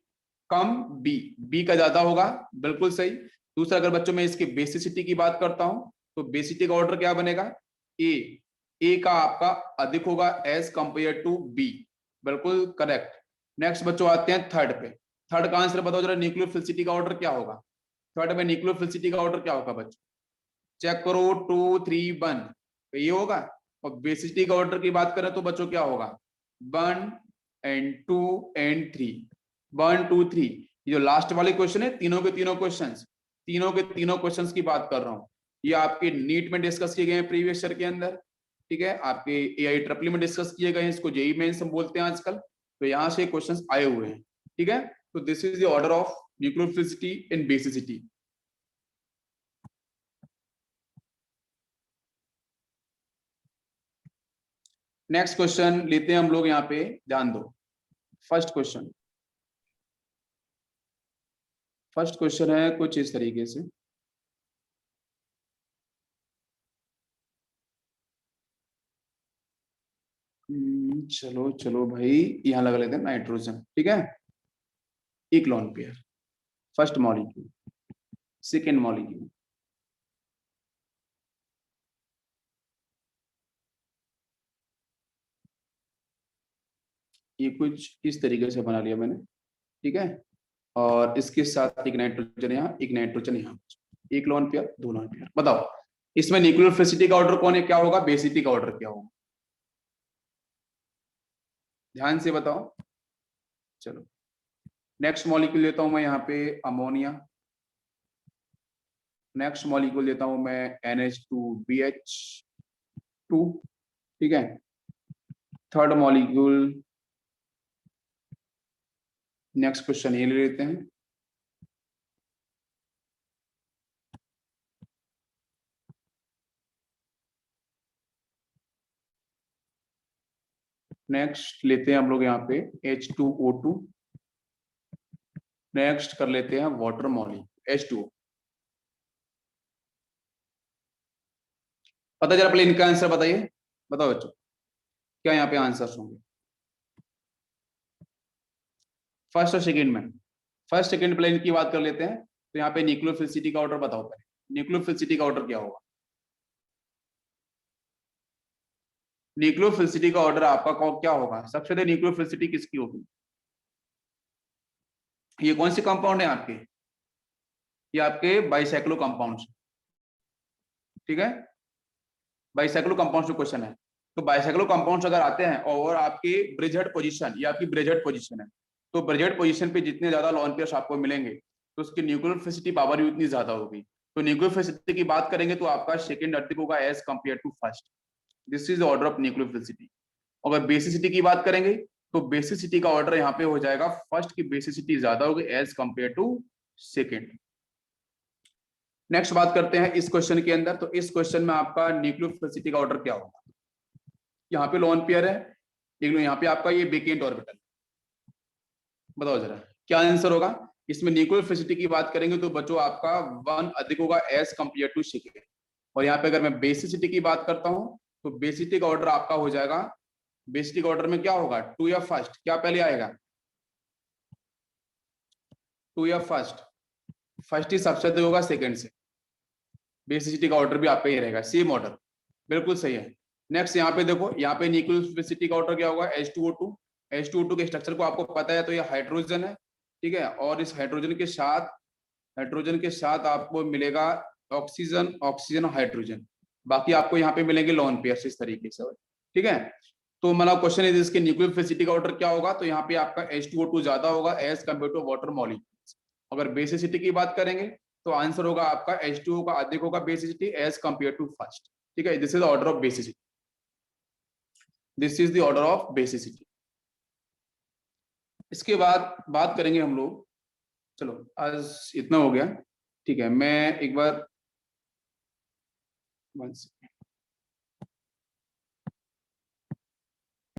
कम बी, बी का ज्यादा होगा, बिल्कुल सही। दूसरा अगर बच्चों मैं इसकी बेसिसिटी की बात करता हूं, तो बेसिसिटी का ऑर्डर क्या बनेगा? ए, ए का आपका अधिक होगा एज कंपेयर टू बी, बिल्कुल करेक्ट। नेक्स्ट बच्चों आते हैं थर्ड पे, थर्ड का आंसर बताओ जरा न्यूक्लियोफिलिसिटी का ऑर्डर क्या होगा? थर्ड में न्यूक्लियोफिलिसिटी का ऑर्डर क्या होगा बच्चों? चेक करो, 2 3 1, तो ये होगा। और बेसिसिटी का ऑर्डर की बात करें तो बच्चों क्या होगा? 1 and 2 and 3, 1 2 3, ये जो लास्ट वाले क्वेश्चन है, तीनों के तीनों क्वेश्चंस, तीनों के तीनों क्वेश्चंस की बात कर रहा हूँ, ये आपके नीट में डिस्कस किए गए हैं प्रीवियस ईयर के अंदर, ठीक है, आपके AI EEE में डिस्कस किए गए हैं, इसको जेई मेंस हम बोलते हैं आजकल, तो यहाँ से क्वेश्चंस आए हुए हैं, ठीक है। तो this is the order of nucleophilicity in basicity. Next question लेते हैं हम लोग, यहाँ पे ध्यान दो। फर्स्ट क्वेश्चन, फर्स्ट क्वेश्चन है कुछ इस तरीके से, चलो चलो भाई, यहाँ लगा लेते हैं नाइट्रोजन, ठीक है, एक lone pair, first molecule, second molecule, ये कुछ इस तरीके से बना लिया मैंने, ठीक है, और इसके साथ एक नाइट्रोजन यहाँ, एक नाइट्रोजन यहाँ, एक लोन पेयर, दो लोन पेयर। बताओ इसमें न्यूक्लियोफिलिसिटी का ऑर्डर कौन है, क्या होगा, बेसिसिटी का ऑर्डर क्या होगा, ध्यान से बताओ। चलो नेक्स्ट मॉलिक्यूल लेता हूं मैं यहाँ पे अमोनिया, नेक्स्ट मॉलिक्यूल लेता हूं मैं NH2BH2, ठीक है। थर्ड मॉलिक्यूल, नेक्स्ट क्वेश्चन ये ले लेते हैं, नेक्स्ट लेते हैं हम लोग यहाँ पे H2O2, नेक्स्ट कर लेते हैं वाटर मॉलिक्यूल H2O। पता चला, पहले इनका आंसर बताइए, बताओ बच्चों क्या यहाँ पे आंसर होंगे फर्स्ट और सेकंड में। फर्स्ट सेकंड प्लेन की बात कर लेते हैं, तो यहाँ पे न्यूक्लियोफिलिसिटी का ऑर्डर बताओ पहले, न्यूक्लियोफिलिसिटी का ऑर्डर क्या होगा, न्यूक्लियोफिलिसिटी का ऑर्डर आपका क्या होगा, सबसे पहले न्यूक्लियोफिलिसिटी किसकी होगी, ये कौन से कंपाउंड है आपके, ये आपके बाइसाइक्लो कंपाउंड, ठीक है, बाइसाइक्लो कंपाउंड में क्वेश्चन है। तो बाइसाइक्लो कंपाउंड्स अगर आते हैं और आपकी ब्रिजहेड पोजीशन, ये आपकी ब्रिजहेड पोजीशन है, तो ब्रिजहेड पोजीशन पे जितने ज्यादा लॉन पेयर्स आपको मिलेंगे तो उसकी न्यूक्लियोफिलिसिटी पावर भी उतनी ज्यादा होगी। तो न्यूक्लियोफिलिसिटी की बात करेंगे तो आपका सेकंड अधिक होगा as compare to first, this is the order of nucleophilicity. अगर बेसिसिटी की बात करेंगे तो बेसिसिटी का ऑर्डर यहाँ पे हो जाएगा, फर्स्ट की बेसिसिटी ज्यादा होगी as compare to second. Next बात करते हैं इस क्वेश्चन के अंदर, तो इस क्वेश्चन में आपका न्यूक्लियोफिलिसिटी का ऑर्डर क्या होगा, यहाँ पे लोन पेयर है, लेकिन यहाँ पे आपका ये वेकेंट ऑर्बिटल, बताओ जरा क्या आंसर होगा। इसमें न्यूक्लियोफिलिसिटी की बात करेंगे तो बच्चों आपका 1 अधिक होगा एज कंपेयर टू सेकेंड। और यहाँ पे अगर मैं बेसिसिटी की बात करता हूँ तो बेसिसिटी का ऑर्डर आपका हो जाएगा, बेसिसिटी का ऑर्डर में क्या होगा, 2 या फर्स्ट, क्या पहले आएगा, 2 या फर्स्ट, फर्स्ट ही सबसे अधिक होगा सेकेंड से, बेसिसिटी का ऑर्डर भी आपका ही रहेगा, सेम ऑर्डर, बिल्कुल सही है। नेक्स्ट यहाँ पे देखो, यहाँ पे न्यूक्लियोफिलिसिटी का ऑर्डर क्या होगा, H2O2, H2O2 के स्ट्रक्चर को आपको पता है, तो ये हाइड्रोजन है, ठीक है, और इस हाइड्रोजन के साथ आपको मिलेगा ऑक्सीजन, ऑक्सीजन, हाइड्रोजन, बाकी आपको यहाँ पे मिलेंगे लोन पेयर्स इस तरीके से, ठीक है। तो मतलब क्वेश्चन इज इसके न्यूक्लियोफिलिसिटी का ऑर्डर क्या होगा, तो यहाँ पे आपका H2O2 ज्यादा होगा as compare to water molecules. अगर बेसिसिटी की बात करेंगे तो आंसर होगा आपका H2O का अधिक होगा basicity as compare to first, ठीक है, this is the order of basicity, this is the order of basicity. इसके बाद बात करेंगे हम लोग, चलो आज इतना हो गया, ठीक है, मैं एक बार 1 सेकंड,